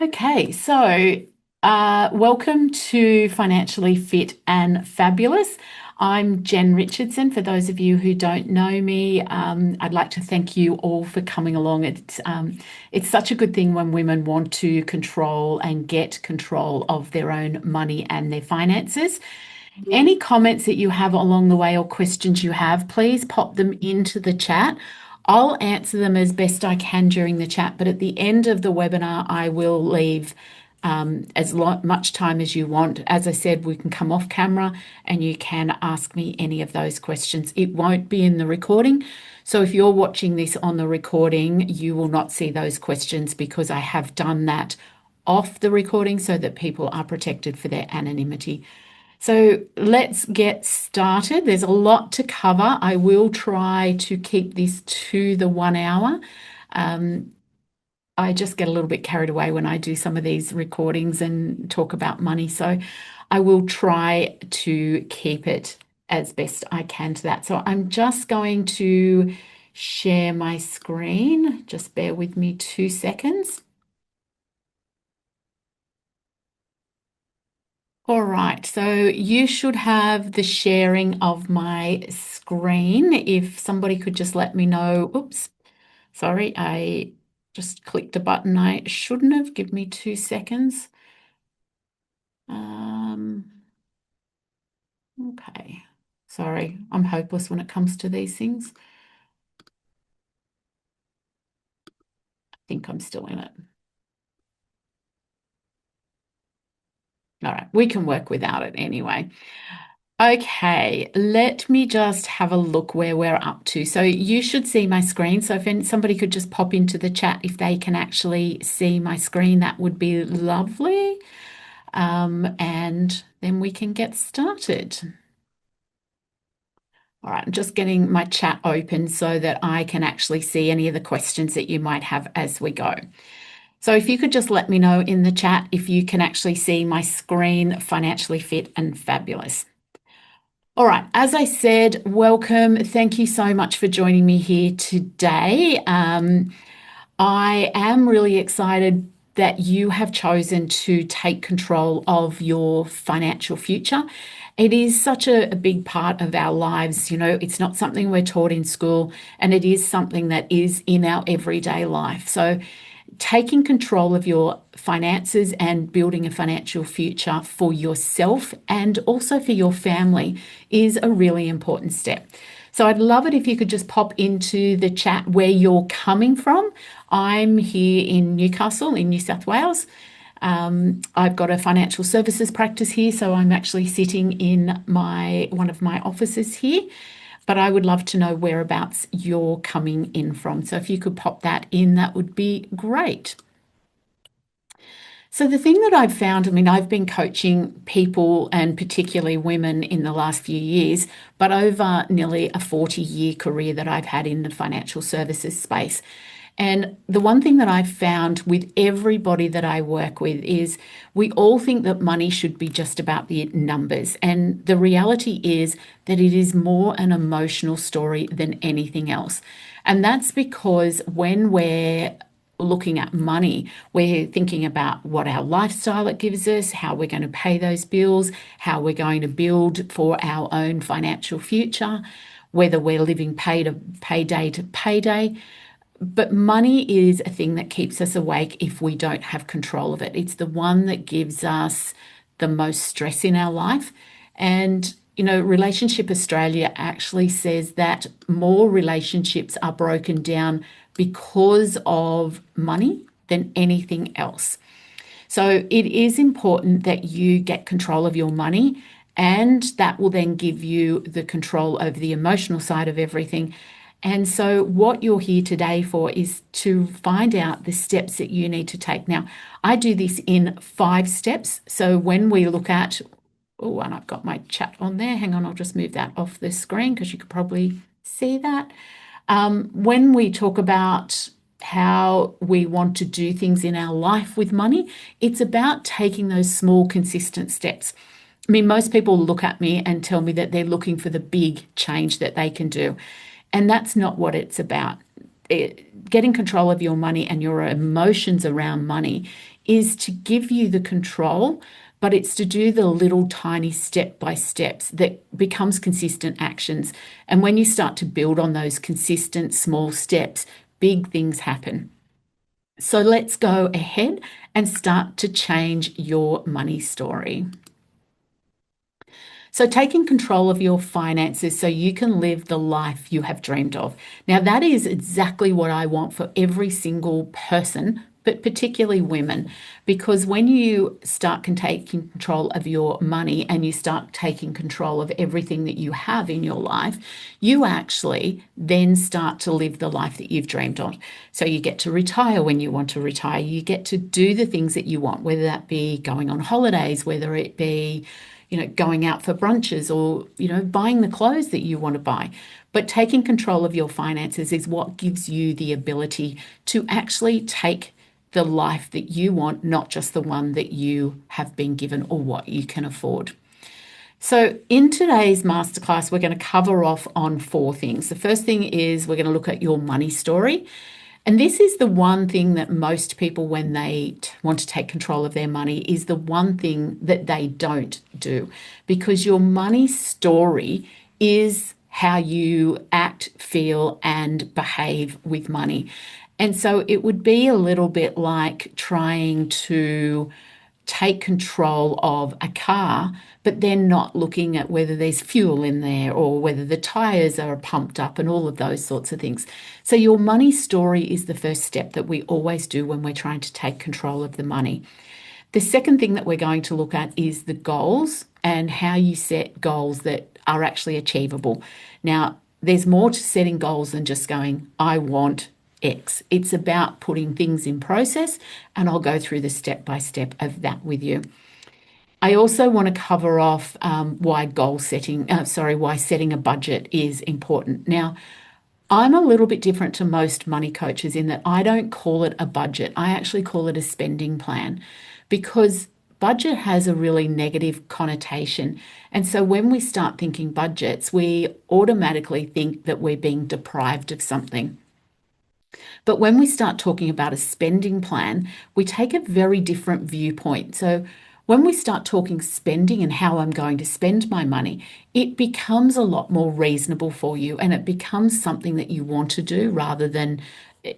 Okay, so welcome to Financially Fit and Fabulous. I'm Jen Richardson. For those of you who don't know me, I'd like to thank you all for coming along. It's such a good thing when women want to control and get control of their own money and their finances. Any comments that you have along the way or questions you have, please pop them into the chat. I'll answer them as best I can during the chat, but at the end of the webinar, I will leave much time as you want. As I said, we can come off camera and you can ask me any of those questions. It won't be in the recording. So if you're watching this on the recording, you will not see those questions because I have done that off the recording so that people are protected for their anonymity. So let's get started. There's a lot to cover. I will try to keep this to the 1 hour. I just get a little bit carried away when I do some of these recordings and talk about money. So I will try to keep it as best I can to that. So I'm just going to share my screen. Just bear with me 2 seconds. All right, so you should have the sharing of my screen. If somebody could just let me know. Oops, sorry, I just clicked a button I shouldn't have. Give me 2 seconds. Um, okay, sorry, I'm hopeless when it comes to these things. I think I'm still in it. All right, we can work without it anyway. Okay, let me just have a look where we're up to. So you should see my screen. So if somebody could just pop into the chat if they can actually see my screen, that would be lovely. And then we can get started. All right, I'm just getting my chat open so that I can actually see any of the questions that you might have as we go. So if you could just let me know in the chat if you can actually see my screen, Financially Fit and Fabulous. All right, as I said, welcome. Thank you so much for joining me here today. I am really excited that you have chosen to take control of your financial future. It is such a big part of our lives. You know, it's not something we're taught in school, and it is something that is in our everyday life. So taking control of your finances and building a financial future for yourself and also for your family is a really important step. So I'd love it if you could just pop into the chat where you're coming from. I'm here in Newcastle, in New South Wales. I've got a financial services practice here, so I'm actually sitting in one of my offices here. But I would love to know whereabouts you're coming in from. So if you could pop that in, that would be great. So the thing that I've found, I mean, I've been coaching people and particularly women in the last few years, but over nearly a 40-year career that I've had in the financial services space. And the one thing that I've found with everybody that I work with is we all think that money should be just about the numbers. And the reality is that it is more an emotional story than anything else. And that's because when we're looking at money, we're thinking about what our lifestyle it gives us, how we're going to pay those bills, how we're going to build for our own financial future, whether we're living payday to payday. But money is a thing that keeps us awake if we don't have control of it. It's the one that gives us the most stress in our life. And, you know, Relationship Australia actually says that more relationships are broken down because of money than anything else. So it is important that you get control of your money, and that will then give you the control over the emotional side of everything. And so, what you're here today for is to find out the steps that you need to take. Now, I do this in 5 steps. So, when we look at, oh, and I've got my chat on there. Hang on, I'll just move that off the screen because you could probably see that. When we talk about how we want to do things in our life with money, it's about taking those small, consistent steps. I mean, most people look at me and tell me that they're looking for the big change that they can do. And that's not what it's about. Getting control of your money and your emotions around money is to give you the control, but it's to do the little tiny step by steps that becomes consistent actions. And when you start to build on those consistent small steps, big things happen. So let's go ahead and start to change your money story. So, taking control of your finances so you can live the life you have dreamed of. Now, that is exactly what I want for every single person, but particularly women, because when you start taking control of your money and you start taking control of everything that you have in your life, you actually then start to live the life that you've dreamed of. So, you get to retire when you want to retire, you get to do the things that you want, whether that be going on holidays, whether it be going out for brunches or, buying the clothes that you want to buy. But taking control of your finances is what gives you the ability to actually take the life that you want, not just the one that you have been given or what you can afford. So in today's masterclass, we're going to cover off on 4 things. The first thing is we're going to look at your money story. And this is the one thing that most people, when they want to take control of their money, is the one thing that they don't do, because your money story is how you act, feel, and behave with money. And so it would be a little bit like trying to take control of a car, but then not looking at whether there's fuel in there or whether the tires are pumped up and all of those sorts of things. So your money story is the first step that we always do when we're trying to take control of the money. The second thing that we're going to look at is the goals and how you set goals that are actually achievable. Now, there's more to setting goals than just going, I want X. It's about putting things in process, and I'll go through the step by step of that with you. I also want to cover off why why setting a budget is important. Now, I'm a little bit different to most money coaches in that I don't call it a budget. I actually call it a spending plan, because budget has a really negative connotation. And so when we start thinking budgets, we automatically think that we're being deprived of something. But when we start talking about a spending plan, we take a very different viewpoint. So when we start talking spending and how I'm going to spend my money, it becomes a lot more reasonable for you, and it becomes something that you want to do rather than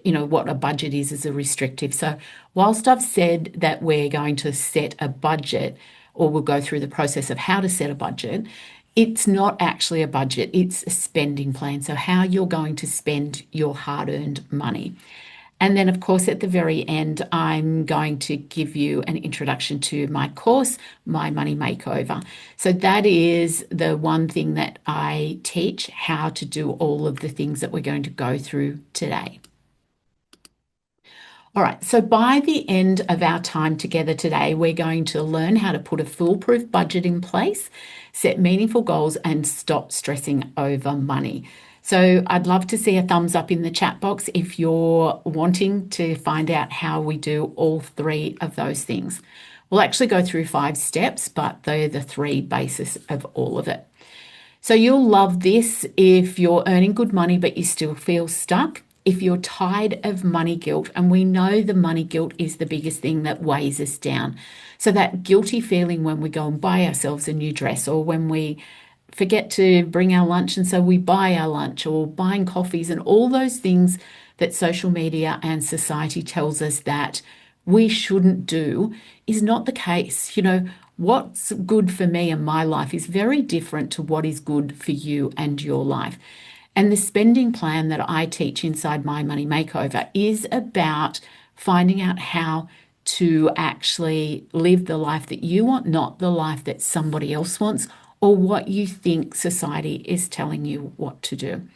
what a budget is as a restrictive. So whilst I've said that we're going to set a budget, or we'll go through the process of how to set a budget, it's not actually a budget, it's a spending plan. So how you're going to spend your hard-earned money. And then, of course, at the very end, I'm going to give you an introduction to my course, My Money Makeover. So that is the one thing that I teach, how to do all of the things that we're going to go through today. All right, so by the end of our time together today, we're going to learn how to put a foolproof budget in place, set meaningful goals, and stop stressing over money. So I'd love to see a thumbs up in the chat box if you're wanting to find out how we do all 3 of those things. We'll actually go through 5 steps, but they're the 3 bases of all of it. So you'll love this if you're earning good money, but you still feel stuck. If you're tired of money guilt, and we know the money guilt is the biggest thing that weighs us down. So that guilty feeling when we go and buy ourselves a new dress, or when we forget to bring our lunch and so we buy our lunch, or buying coffees, and all those things that social media and society tells us that we shouldn't do is not the case. What's good for me and my life is very different to what is good for you and your life. And the spending plan that I teach inside My Money Makeover is about finding out how to actually live the life that you want, not the life that somebody else wants, or what you think society is telling you what to do.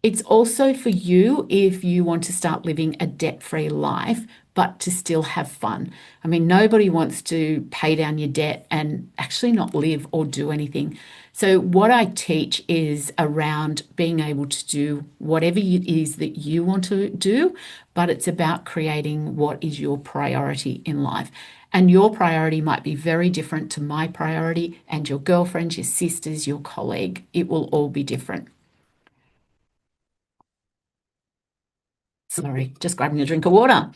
It's also for you if you want to start living a debt-free life, but to still have fun. I mean, nobody wants to pay down your debt and actually not live or do anything. So what I teach is around being able to do whatever it is that you want to do, but it's about creating what is your priority in life. And your priority might be very different to my priority, and your girlfriend, your sisters, your colleague. It will all be different. Sorry, just grabbing a drink of water.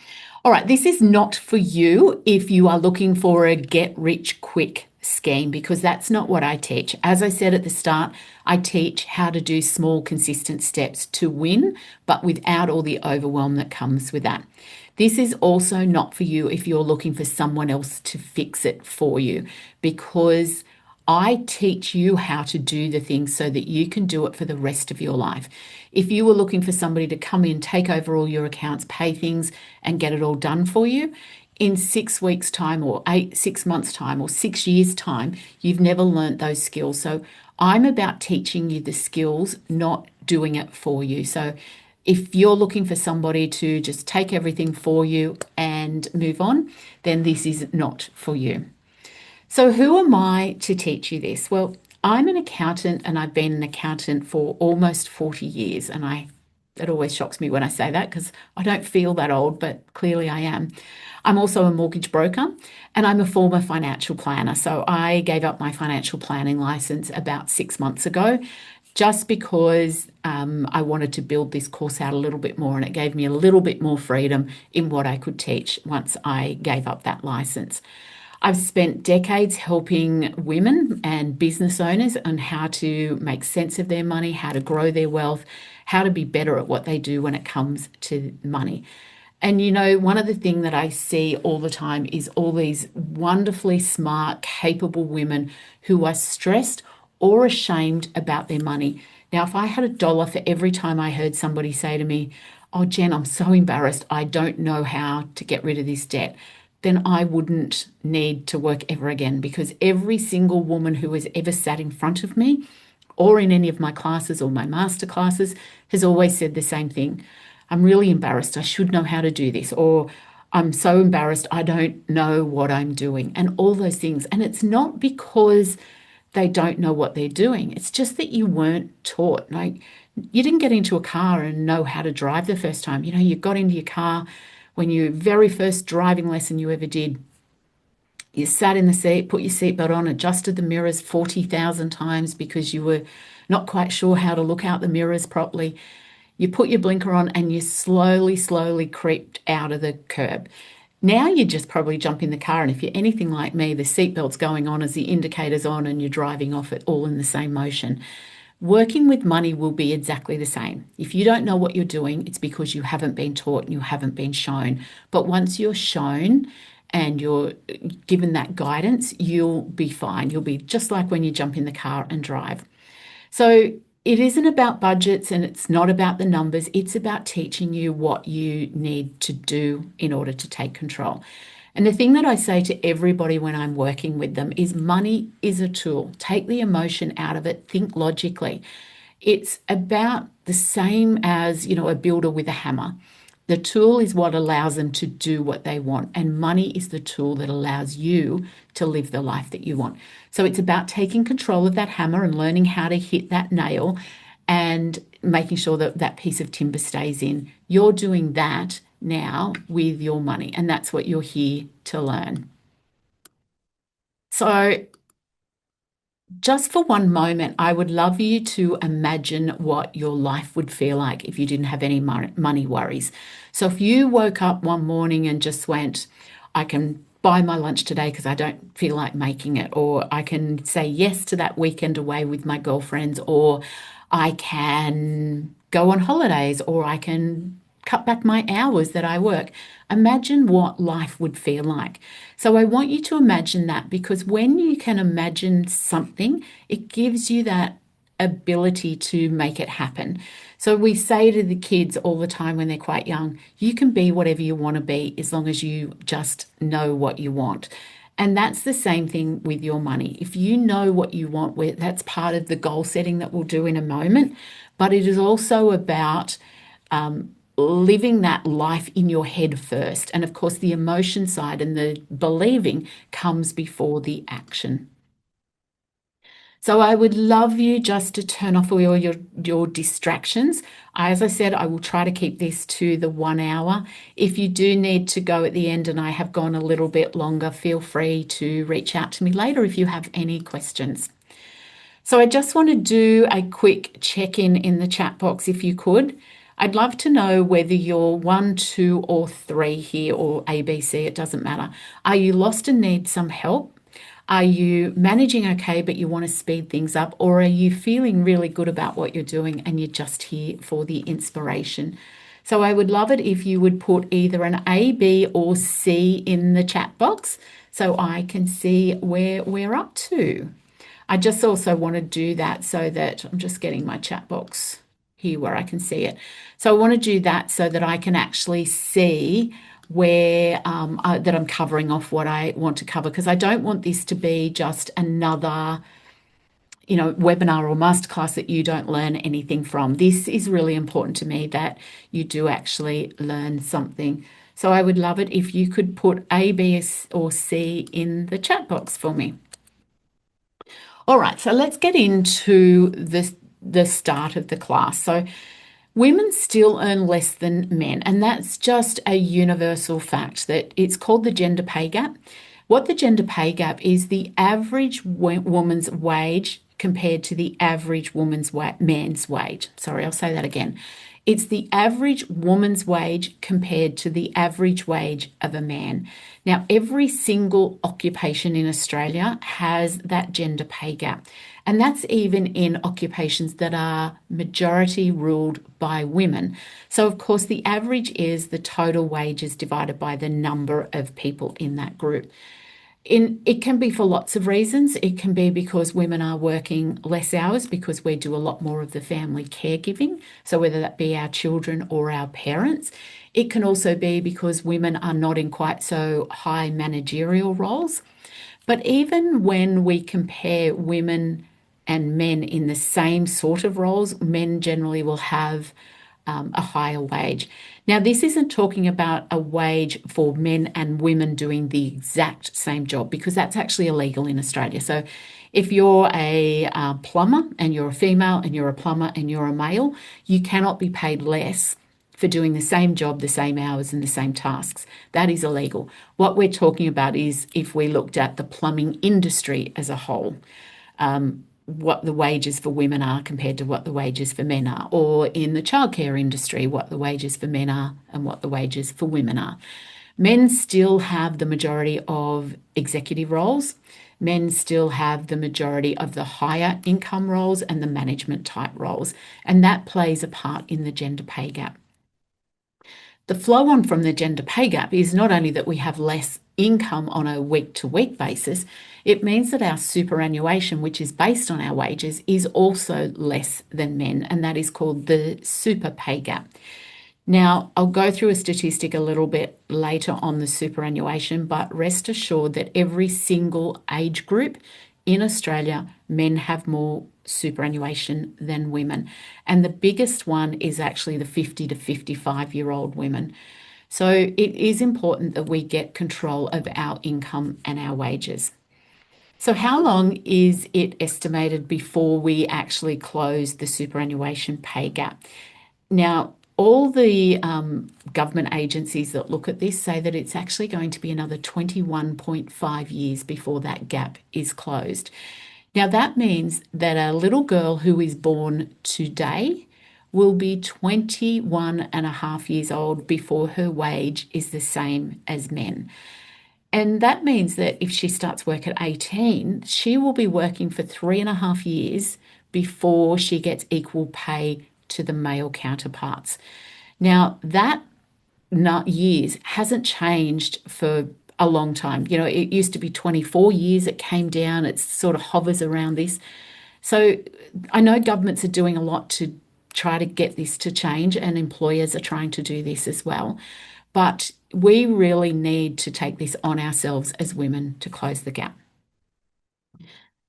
All right, this is not for you if you are looking for a get rich quick scheme, because that's not what I teach. As I said at the start, I teach how to do small, consistent steps to win, but without all the overwhelm that comes with that. This is also not for you if you're looking for someone else to fix it for you, because I teach you how to do the things so that you can do it for the rest of your life. If you were looking for somebody to come in, take over all your accounts, pay things, and get it all done for you, in 6 weeks' time, or 6 months' time, or 6 years' time, you've never learnt those skills. So I'm about teaching you the skills, not doing it for you. So if you're looking for somebody to just take everything for you and move on, then this is not for you. So, who am I to teach you this? Well, I'm an accountant, and I've been an accountant for almost 40 years. And it always shocks me when I say that, because I don't feel that old, but clearly I am. I'm also a mortgage broker, and I'm a former financial planner. So I gave up my financial planning license about 6 months ago, just because I wanted to build this course out a little bit more, and it gave me a little bit more freedom in what I could teach once I gave up that license. I've spent decades helping women and business owners on how to make sense of their money, how to grow their wealth, how to be better at what they do when it comes to money. And one of the things that I see all the time is all these wonderfully smart, capable women who are stressed or ashamed about their money. Now, if I had $1 for every time I heard somebody say to me, "Oh, Jen, I'm so embarrassed, I don't know how to get rid of this debt," then I wouldn't need to work ever again, because every single woman who has ever sat in front of me or in any of my classes or my masterclasses has always said the same thing. "I'm really embarrassed. I should know how to do this," or "I'm so embarrassed. I don't know what I'm doing," and all those things. And it's not because they don't know what they're doing. It's just that you weren't taught. Like, you didn't get into a car and know how to drive the first time. You got into your car when your very first driving lesson you ever did. You sat in the seat, put your seatbelt on, adjusted the mirrors 40,000 times because you were not quite sure how to look out the mirrors properly. You put your blinker on and you slowly, slowly creeped out of the curb. Now you just probably jump in the car, and if you're anything like me, the seatbelt's going on as the indicator's on and you're driving off it all in the same motion. Working with money will be exactly the same. If you don't know what you're doing, it's because you haven't been taught and you haven't been shown. But once you're shown and you're given that guidance, you'll be fine. You'll be just like when you jump in the car and drive. So it isn't about budgets, and it's not about the numbers. It's about teaching you what you need to do in order to take control. And the thing that I say to everybody when I'm working with them is money is a tool. Take the emotion out of it. Think logically. It's about the same as, a builder with a hammer. The tool is what allows them to do what they want, and money is the tool that allows you to live the life that you want. So it's about taking control of that hammer and learning how to hit that nail and making sure that that piece of timber stays in. You're doing that now with your money, and that's what you're here to learn. So just for one moment, I would love you to imagine what your life would feel like if you didn't have any money worries. So if you woke up one morning and just went, "I can buy my lunch today because I don't feel like making it," or "I can say yes to that weekend away with my girlfriends," or "I can go on holidays," or "I can cut back my hours that I work." Imagine what life would feel like. So I want you to imagine that, because when you can imagine something, it gives you that ability to make it happen. So we say to the kids all the time when they're quite young, you can be whatever you want to be as long as you just know what you want. And that's the same thing with your money. If you know what you want, that's part of the goal setting that we'll do in a moment. But it is also about living that life in your head first. And of course, the emotion side and the believing comes before the action. So I would love you just to turn off all your distractions. As I said, I will try to keep this to the 1 hour. If you do need to go at the end and I have gone a little bit longer, feel free to reach out to me later if you have any questions. So I just want to do a quick check-in in the chat box if you could. I'd love to know whether you're one, two, or three here, or ABC, it doesn't matter. Are you lost and need some help? Are you managing okay, but you want to speed things up? Or are you feeling really good about what you're doing and you're just here for the inspiration? So I would love it if you would put either an A, B, or C in the chat box so I can see where we're up to. I just also want to do that so that I'm just getting my chat box here where I can see it. So I want to do that so that I can actually see where that I'm covering off what I want to cover, because I don't want this to be just another webinar or masterclass that you don't learn anything from. This is really important to me, that you do actually learn something. So I would love it if you could put A, B, or C in the chat box for me. All right, so let's get into the start of the class. So women still earn less than men, and that's just a universal fact. That it's called the gender pay gap. What the gender pay gap is, the average woman's wage compared to the average man's wage. Sorry, I'll say that again. It's the average woman's wage compared to the average wage of a man. Now, every single occupation in Australia has that gender pay gap. And that's even in occupations that are majority ruled by women. So, of course, the average is the total wages divided by the number of people in that group. It can be for lots of reasons. It can be because women are working less hours because we do a lot more of the family caregiving. So whether that be our children or our parents. It can also be because women are not in quite so high managerial roles. But even when we compare women and men in the same sort of roles, men generally will have a higher wage. Now, this isn't talking about a wage for men and women doing the exact same job, because that's actually illegal in Australia. So if you're a plumber and you're a female, and you're a plumber and you're a male, you cannot be paid less for doing the same job, the same hours, and the same tasks. That is illegal. What we're talking about is if we looked at the plumbing industry as a whole, what the wages for women are compared to what the wages for men are, or in the childcare industry, what the wages for men are and what the wages for women are. Men still have the majority of executive roles. Men still have the majority of the higher income roles and the management type roles, and that plays a part in the gender pay gap. The flow on from the gender pay gap is not only that we have less income on a week-to-week basis, it means that our superannuation, which is based on our wages, is also less than men, and that is called the super pay gap. Now, I'll go through a statistic a little bit later on the superannuation, but rest assured that every single age group in Australia, men have more superannuation than women. And the biggest one is actually the 50 to 55-year-old women. So it is important that we get control of our income and our wages. So how long is it estimated before we actually close the superannuation pay gap? Now, all the government agencies that look at this say that it's actually going to be another 21.5 years before that gap is closed. Now, that means that a little girl who is born today will be 21 and a half years old before her wage is the same as men. And that means that if she starts work at 18, she will be working for 3.5 years before she gets equal pay to the male counterparts. Now, that years hasn't changed for a long time. You know, it used to be 24 years, it came down, it sort of hovers around this. So I know governments are doing a lot to try to get this to change, and employers are trying to do this as well. But we really need to take this on ourselves as women to close the gap.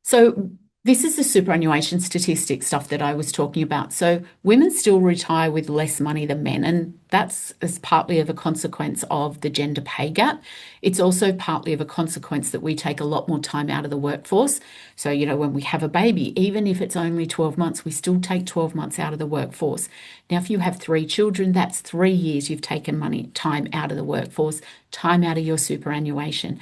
So this is the superannuation statistic stuff that I was talking about. So women still retire with less money than men, and that's as partly of a consequence of the gender pay gap. It's also partly of a consequence that we take a lot more time out of the workforce. So, you know, when we have a baby, even if it's only 12 months, we still take 12 months out of the workforce. Now, if you have 3 children, that's 3 years you've taken time out of the workforce, time out of your superannuation.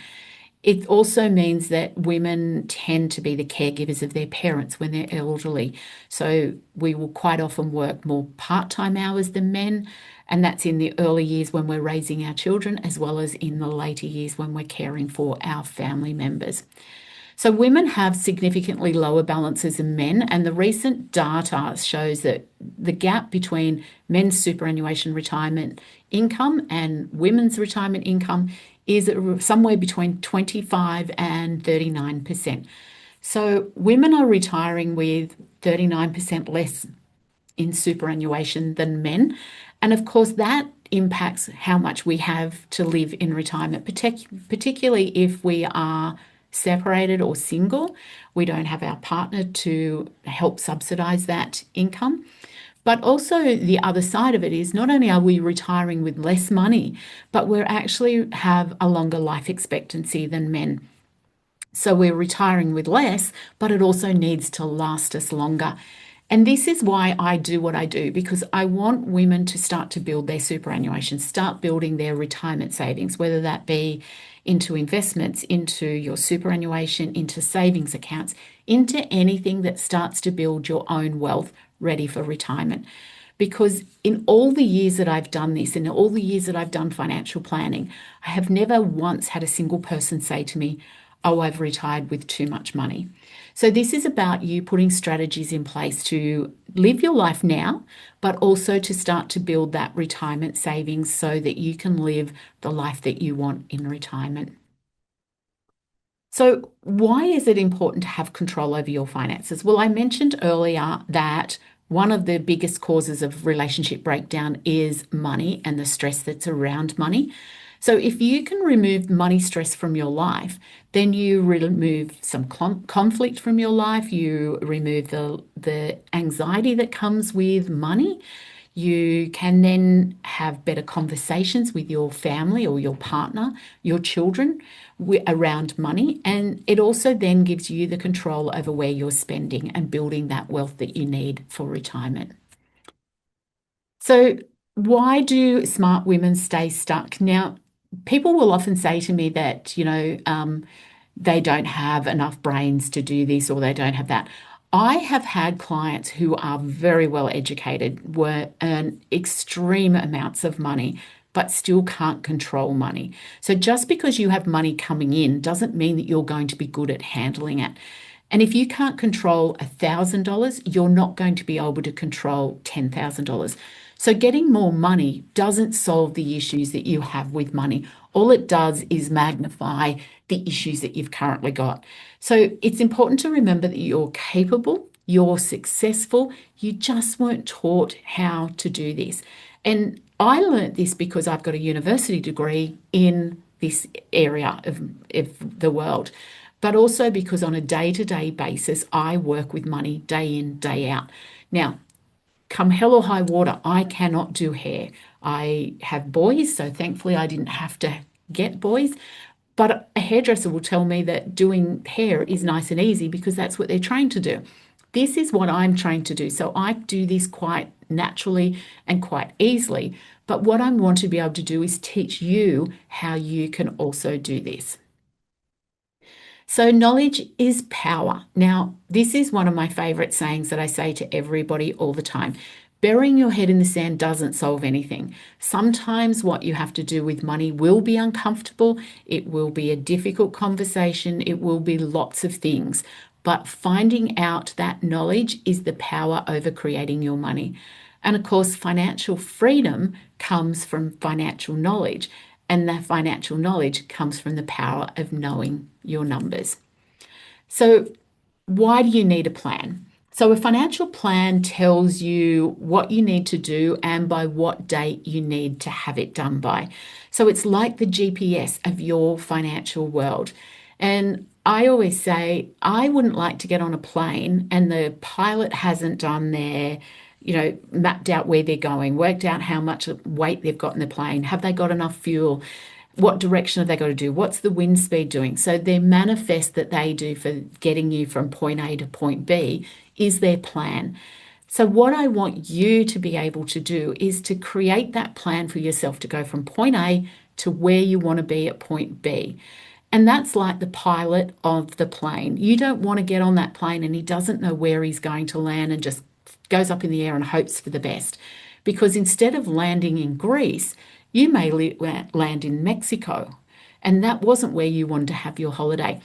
It also means that women tend to be the caregivers of their parents when they're elderly. So we will quite often work more part-time hours than men. And that's in the early years when we're raising our children, as well as in the later years when we're caring for our family members. So women have significantly lower balances than men, and the recent data shows that the gap between men's superannuation retirement income and women's retirement income is somewhere between 25 and 39%. So women are retiring with 39% less in superannuation than men. And of course, that impacts how much we have to live in retirement, particularly if we are separated or single. We don't have our partner to help subsidize that income. But also, the other side of it is not only are we retiring with less money, but we actually have a longer life expectancy than men. So we're retiring with less, but it also needs to last us longer. And this is why I do what I do, because I want women to start to build their superannuation, start building their retirement savings, whether that be into investments, into your superannuation, into savings accounts, into anything that starts to build your own wealth ready for retirement. Because in all the years that I've done this, in all the years that I've done financial planning, I have never once had a single person say to me, "Oh, I've retired with too much money." So, this is about you putting strategies in place to live your life now, but also to start to build that retirement savings so that you can live the life that you want in retirement. So, why is it important to have control over your finances? Well, I mentioned earlier that one of the biggest causes of relationship breakdown is money and the stress that's around money. So, if you can remove money stress from your life, then you remove some conflict from your life, you remove the anxiety that comes with money. You can then have better conversations with your family or your partner, your children around money. And it also then gives you the control over where you're spending and building that wealth that you need for retirement. So, why do smart women stay stuck? Now, people will often say to me that, they don't have enough brains to do this or they don't have that. I have had clients who are very well educated, earn extreme amounts of money, but still can't control money. So just because you have money coming in doesn't mean that you're going to be good at handling it. And if you can't control $1,000, you're not going to be able to control $10,000. So getting more money doesn't solve the issues that you have with money. All it does is magnify the issues that you've currently got. So it's important to remember that you're capable, you're successful, you just weren't taught how to do this. And I learned this because I've got a university degree in this area of the world, but also because on a day-to-day basis, I work with money day in, day out. Now, come hell or high water, I cannot do hair. I have boys, so thankfully I didn't have to get boys. But a hairdresser will tell me that doing hair is nice and easy because that's what they're trained to do. This is what I'm trained to do. So I do this quite naturally and quite easily. But what I want to be able to do is teach you how you can also do this. So, knowledge is power. Now, this is one of my favorite sayings that I say to everybody all the time. Burying your head in the sand doesn't solve anything. Sometimes what you have to do with money will be uncomfortable. It will be a difficult conversation. It will be lots of things. But finding out that knowledge is the power over creating your money. And of course, financial freedom comes from financial knowledge. And that financial knowledge comes from the power of knowing your numbers. So, why do you need a plan? So, a financial plan tells you what you need to do and by what date you need to have it done by. So, it's like the GPS of your financial world. And I always say, I wouldn't like to get on a plane and the pilot hasn't done their mapped out where they're going, worked out how much weight they've got in the plane, have they got enough fuel, what direction have they got to do, what's the wind speed doing. So their manifest that they do for getting you from point A to point B is their plan. So what I want you to be able to do is to create that plan for yourself to go from point A to where you want to be at point B. And that's like the pilot of the plane. You don't want to get on that plane and he doesn't know where he's going to land and just goes up in the air and hopes for the best. Because instead of landing in Greece, you may land in Mexico. And that wasn't where you wanted to have your holiday.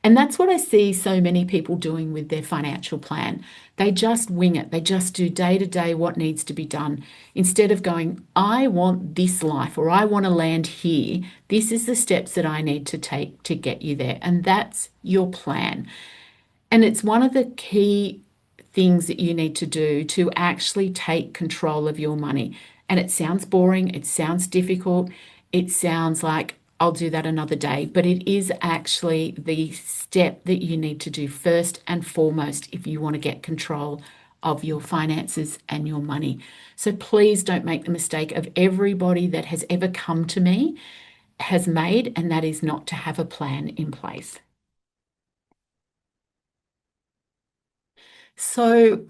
And that's what I see so many people doing with their financial plan. They just wing it. They just do day to day what needs to be done. Instead of going, I want this life or I want to land here. This is the steps that I need to take to get you there. And that's your plan. And it's one of the key things that you need to do to actually take control of your money. And it sounds boring, it sounds difficult, it sounds like I'll do that another day, but it is actually the step that you need to do first and foremost if you want to get control of your finances and your money. So please don't make the mistake of everybody that has ever come to me has made, and that is not to have a plan in place. So,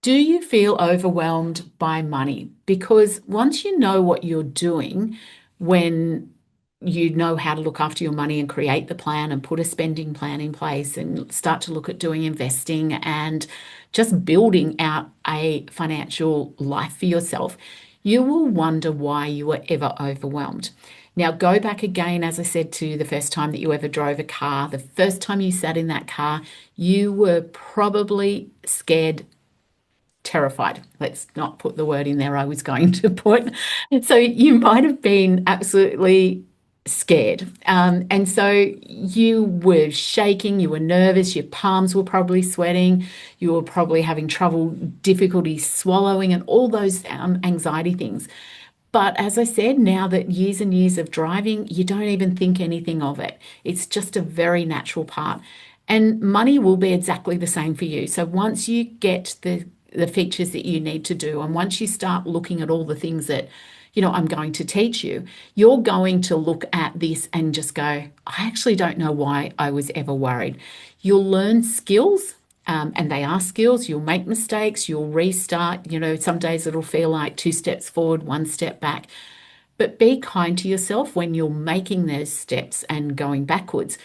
do you feel overwhelmed by money? Because once you know what you're doing, when you know how to look after your money and create the plan and put a spending plan in place and start to look at doing investing and just building out a financial life for yourself, you will wonder why you were ever overwhelmed. Now, go back again, as I said, to the first time that you ever drove a car. The first time you sat in that car, you were probably scared, terrified. Let's not put the word in there I was going to put. So you might have been absolutely scared. And so you were shaking, you were nervous, your palms were probably sweating, you were probably having trouble, difficulty swallowing, and all those anxiety things. But as I said, now that years and years of driving, you don't even think anything of it. It's just a very natural part. And money will be exactly the same for you. So once you get the features that you need to do, and once you start looking at all the things that, I'm going to teach you, you're going to look at this and just go, I actually don't know why I was ever worried. You'll learn skills. And they are skills. You'll make mistakes, you'll restart. Some days it'll feel like 2 steps forward, 1 step back. But be kind to yourself when you're making those steps and going backwards,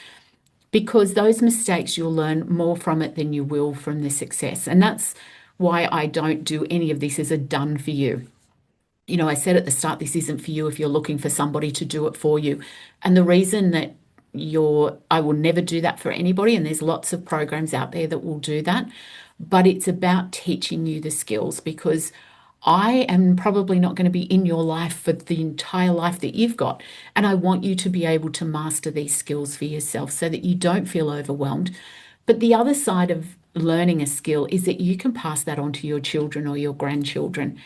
because those mistakes, you'll learn more from it than you will from the success. And that's why I don't do any of this as a done for you. I said at the start, this isn't for you if you're looking for somebody to do it for you. And the reason that I will never do that for anybody, and there's lots of programs out there that will do that, but it's about teaching you the skills, because I am probably not going to be in your life for the entire life that you've got. And I want you to be able to master these skills for yourself so that you don't feel overwhelmed. But the other side of learning a skill is that you can pass that on to your children or your grandchildren.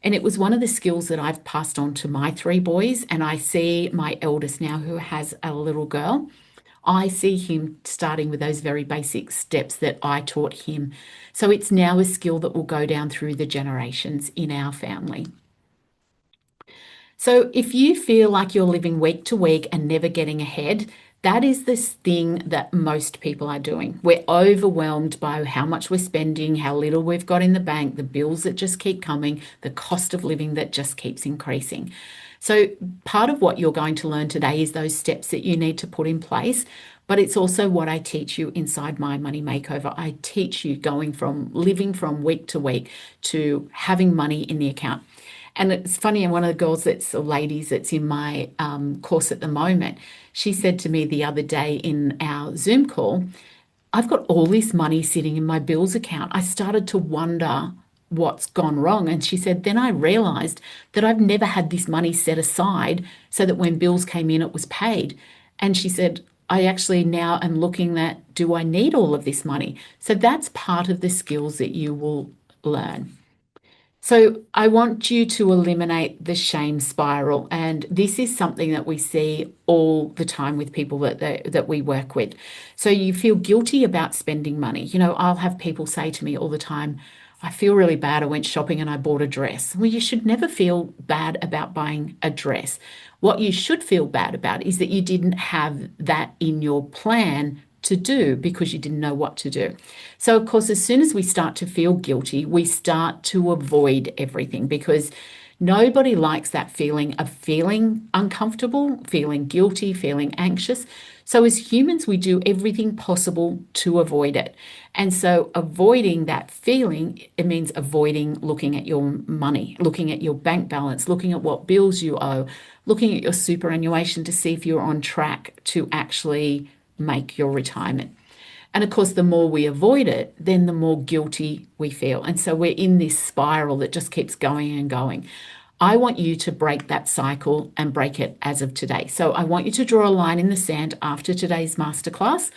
And it was one of the skills that I've passed on to my 3 boys. And I see my eldest now, who has a little girl, I see him starting with those very basic steps that I taught him. So it's now a skill that will go down through the generations in our family. So if you feel like you're living week to week and never getting ahead, that is this thing that most people are doing. We're overwhelmed by how much we're spending, how little we've got in the bank, the bills that just keep coming, the cost of living that just keeps increasing. So part of what you're going to learn today is those steps that you need to put in place, but it's also what I teach you inside my money makeover. I teach you going from living from week to week to having money in the account. And it's funny, and one of the girls ladies that's in my course at the moment, she said to me the other day in our Zoom call, I've got all this money sitting in my bills account. I started to wonder what's gone wrong. And she said, then I realized that I've never had this money set aside so that when bills came in, it was paid. And she said, I actually now am looking at, do I need all of this money? So that's part of the skills that you will learn. So I want you to eliminate the shame spiral. And this is something that we see all the time with people that we work with. So you feel guilty about spending money. I'll have people say to me all the time, I feel really bad. I went shopping and I bought a dress. Well, you should never feel bad about buying a dress. What you should feel bad about is that you didn't have that in your plan to do because you didn't know what to do. So, of course, as soon as we start to feel guilty, we start to avoid everything, because nobody likes that feeling of feeling uncomfortable, feeling guilty, feeling anxious. So as humans, we do everything possible to avoid it. And so avoiding that feeling, it means avoiding looking at your money, looking at your bank balance, looking at what bills you owe, looking at your superannuation to see if you're on track to actually make your retirement. And of course, the more we avoid it, then the more guilty we feel. And so we're in this spiral that just keeps going and going. I want you to break that cycle and break it as of today. So I want you to draw a line in the sand after today's masterclass.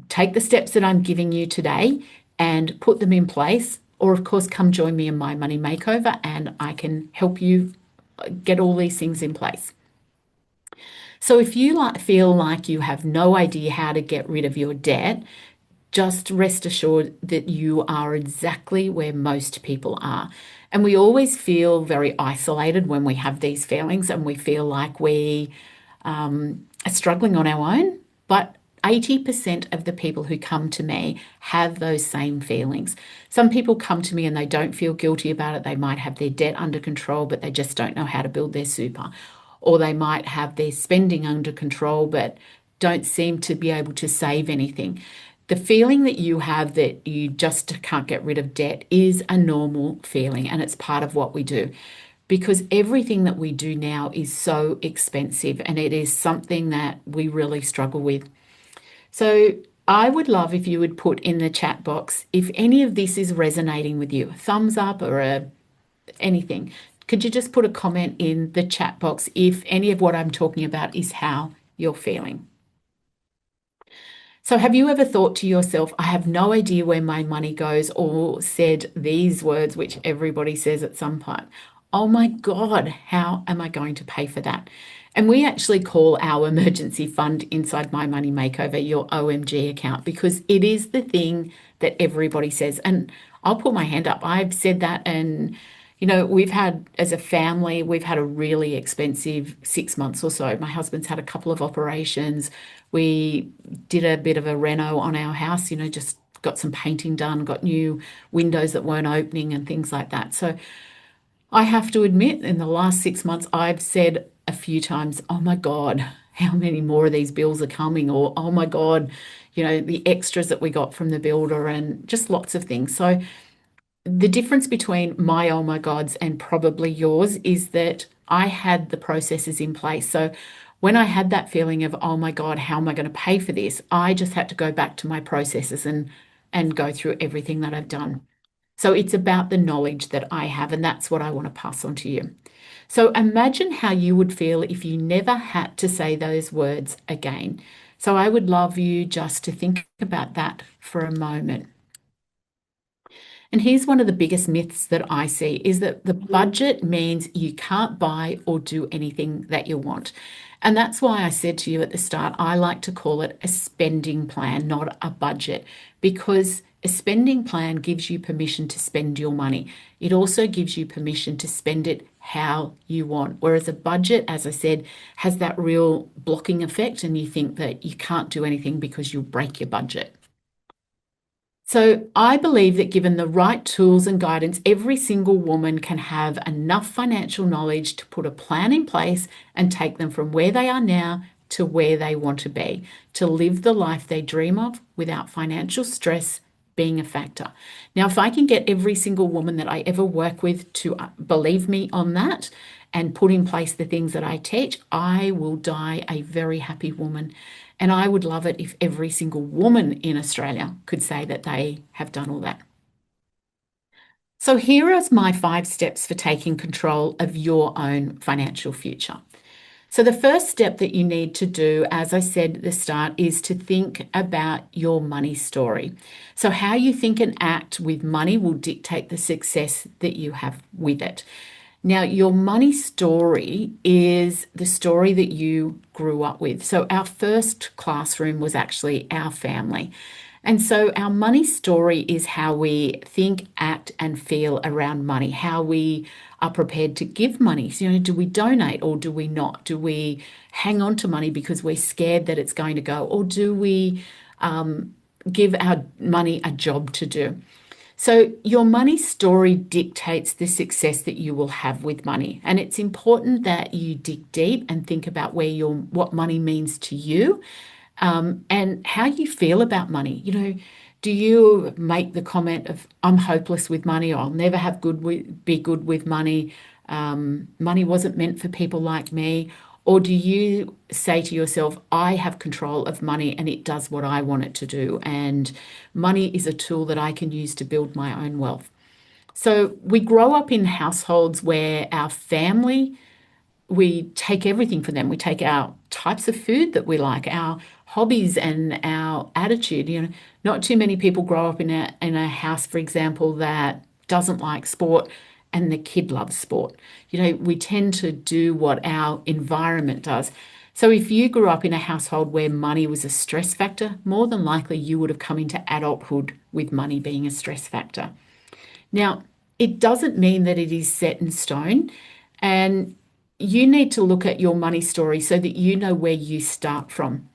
Take the steps that I'm giving you today and put them in place. Or, of course, come join me in my money makeover and I can help you get all these things in place. So if you feel like you have no idea how to get rid of your debt, just rest assured that you are exactly where most people are. And we always feel very isolated when we have these feelings and we feel like we are struggling on our own. But 80% of the people who come to me have those same feelings. Some people come to me and they don't feel guilty about it. They might have their debt under control, but they just don't know how to build their super. Or they might have their spending under control, but don't seem to be able to save anything. The feeling that you have that you just can't get rid of debt is a normal feeling, and it's part of what we do because everything that we do now is so expensive and it is something that we really struggle with. So I would love if you would put in the chat box if any of this is resonating with you, a thumbs up or anything. Could you just put a comment in the chat box if any of what I'm talking about is how you're feeling? So have you ever thought to yourself, I have no idea where my money goes, or said these words, which everybody says at some point, oh my God, how am I going to pay for that? And we actually call our emergency fund inside My Money Makeover your OMG account because it is the thing that everybody says. And I'll put my hand up. I've said that and we've had, as a family, we've had a really expensive 6 months or so. My husband's had a couple of operations. We did a bit of a reno on our house, just got some painting done, got new windows that weren't opening and things like that. So I have to admit, in the last 6 months, I've said a few times, oh my God, how many more of these bills are coming? Or, oh my God, the extras that we got from the builder and just lots of things. So the difference between my oh my gods and probably yours is that I had the processes in place. So when I had that feeling of, oh my God, how am I going to pay for this? I just had to go back to my processes and go through everything that I've done. So it's about the knowledge that I have, and that's what I want to pass on to you. So imagine how you would feel if you never had to say those words again. So I would love you just to think about that for a moment. And here's one of the biggest myths that I see is that the budget means you can't buy or do anything that you want. And that's why I said to you at the start, I like to call it a spending plan, not a budget, because a spending plan gives you permission to spend your money. It also gives you permission to spend it how you want. Whereas a budget, as I said, has that real blocking effect and you think that you can't do anything because you'll break your budget. So I believe that given the right tools and guidance, every single woman can have enough financial knowledge to put a plan in place and take them from where they are now to where they want to be, to live the life they dream of without financial stress being a factor. Now, if I can get every single woman that I ever work with to believe me on that and put in place the things that I teach, I will die a very happy woman. And I would love it if every single woman in Australia could say that they have done all that. So here are my 5 steps for taking control of your own financial future. So the first step that you need to do, as I said at the start, is to think about your money story. So how you think and act with money will dictate the success that you have with it. Now, your money story is the story that you grew up with. So our first classroom was actually our family. And so our money story is how we think, act, and feel around money, how we are prepared to give money. So, do we donate or do we not? Do we hang on to money because we're scared that it's going to go? Or do we give our money a job to do? So your money story dictates the success that you will have with money. And it's important that you dig deep and think about what money means to you and how you feel about money. Do you make the comment of, I'm hopeless with money, or I'll never be good with money? Money wasn't meant for people like me. Or do you say to yourself, I have control of money and it does what I want it to do? And money is a tool that I can use to build my own wealth. So we grow up in households where our family, we take everything for them. We take our types of food that we like, our hobbies and our attitude. Not too many people grow up in a house, for example, that doesn't like sport and the kid loves sport. We tend to do what our environment does. So if you grew up in a household where money was a stress factor, more than likely you would have come into adulthood with money being a stress factor. Now, it doesn't mean that it is set in stone, and you need to look at your money story so that you know where you start from.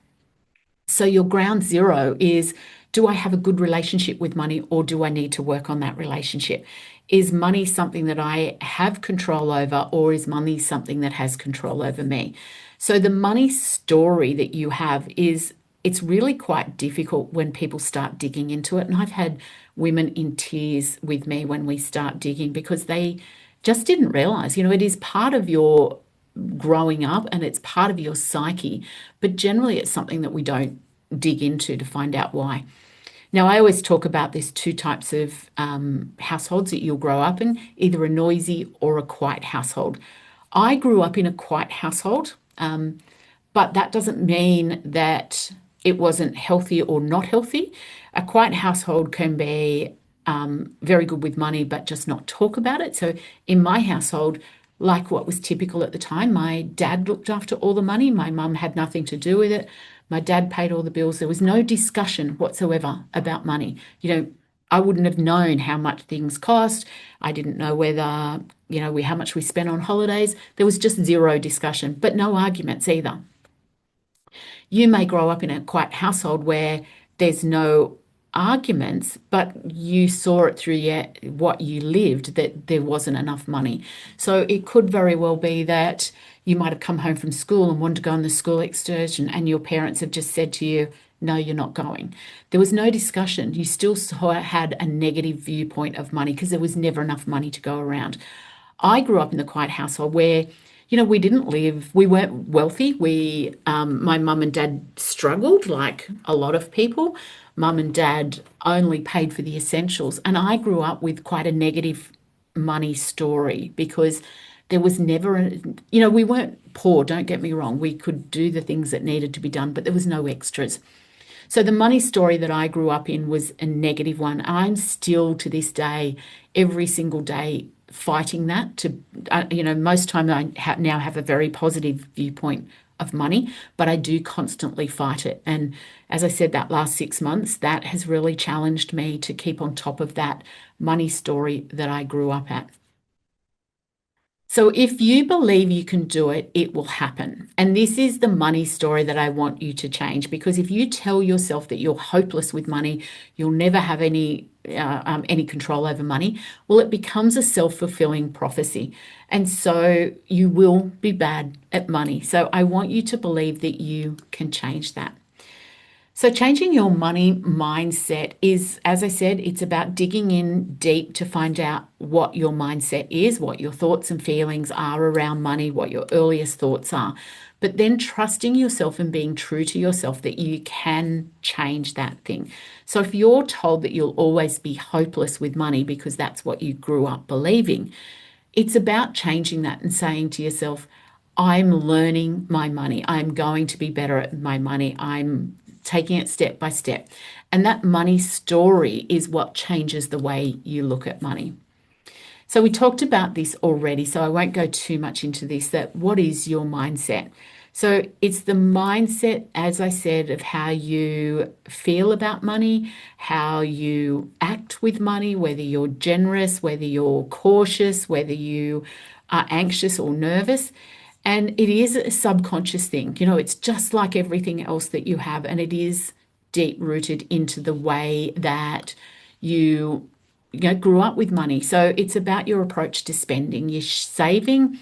So, your ground zero is, do I have a good relationship with money, or do I need to work on that relationship? Is money something that I have control over, or is money something that has control over me? So, the money story that you have it's really quite difficult when people start digging into it. And I've had women in tears with me when we start digging because they just didn't realize, it is part of your growing up and it's part of your psyche, but generally it's something that we don't dig into to find out why. Now, I always talk about there's two types of households that you'll grow up in, either a noisy or a quiet household. I grew up in a quiet household, but that doesn't mean that it wasn't healthy or not healthy. A quiet household can be very good with money, but just not talk about it. So in my household, like what was typical at the time, my dad looked after all the money. My mum had nothing to do with it. My dad paid all the bills. There was no discussion whatsoever about money. I wouldn't have known how much things cost. I didn't know whether, how much we spent on holidays. There was just zero discussion, but no arguments either. You may grow up in a quiet household where there's no arguments, but you saw it through what you lived, that there wasn't enough money. So it could very well be that you might have come home from school and wanted to go on the school excursion, and your parents have just said to you, no, you're not going. There was no discussion. You still had a negative viewpoint of money because there was never enough money to go around. I grew up in the quiet household where, we weren't wealthy. My mum and dad struggled like a lot of people. Mum and dad only paid for the essentials. And I grew up with quite a negative money story because there was never, we weren't poor, don't get me wrong. We could do the things that needed to be done, but there was no extras. So the money story that I grew up in was a negative one. I'm still to this day, every single day, fighting that most time now have a very positive viewpoint of money, but I do constantly fight it. And as I said, that last 6 months, that has really challenged me to keep on top of that money story that I grew up at. So if you believe you can do it, it will happen. And this is the money story that I want you to change, because if you tell yourself that you're hopeless with money, you'll never have any control over money, well, it becomes a self-fulfilling prophecy. And so you will be bad at money. So I want you to believe that you can change that. So changing your money mindset is, as I said, it's about digging in deep to find out what your mindset is, what your thoughts and feelings are around money, what your earliest thoughts are, but then trusting yourself and being true to yourself that you can change that thing. So if you're told that you'll always be hopeless with money because that's what you grew up believing, it's about changing that and saying to yourself, I'm learning my money. I'm going to be better at my money. I'm taking it step by step. And that money story is what changes the way you look at money. So we talked about this already, so I won't go too much into this, that what is your mindset? So it's the mindset, as I said, of how you feel about money, how you act with money, whether you're generous, whether you're cautious, whether you are anxious or nervous. And it is a subconscious thing. It's just like everything else that you have, and it is deep rooted into the way that you grew up with money. So it's about your approach to spending, your saving,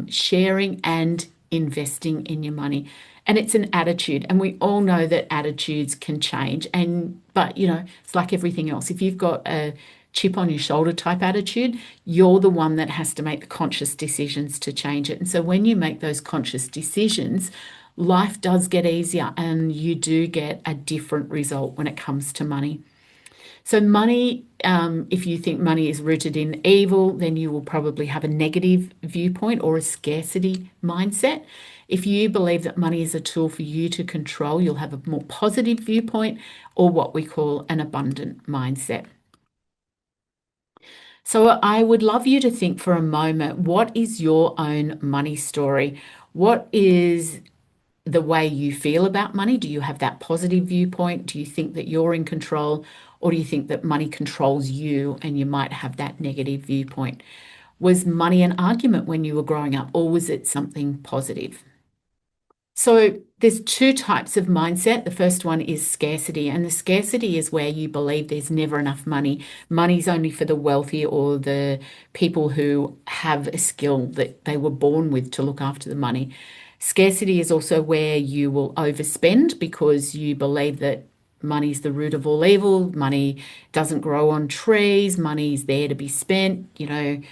sharing, and investing in your money. And it's an attitude. And we all know that attitudes can change. But it's like everything else. If you've got a chip on your shoulder type attitude, you're the one that has to make the conscious decisions to change it. And so when you make those conscious decisions, life does get easier and you do get a different result when it comes to money. So, money, if you think money is rooted in evil, then you will probably have a negative viewpoint or a scarcity mindset. If you believe that money is a tool for you to control, you'll have a more positive viewpoint or what we call an abundant mindset. So, I would love you to think for a moment, what is your own money story? What is the way you feel about money? Do you have that positive viewpoint? Do you think that you're in control? Or do you think that money controls you and you might have that negative viewpoint? Was money an argument when you were growing up, or was it something positive? So there's two types of mindset. The first one is scarcity, and the scarcity is where you believe there's never enough money. Money's only for the wealthy or the people who have a skill that they were born with to look after the money. Scarcity is also where you will overspend because you believe that money's the root of all evil. Money doesn't grow on trees. Money's there to be spent. You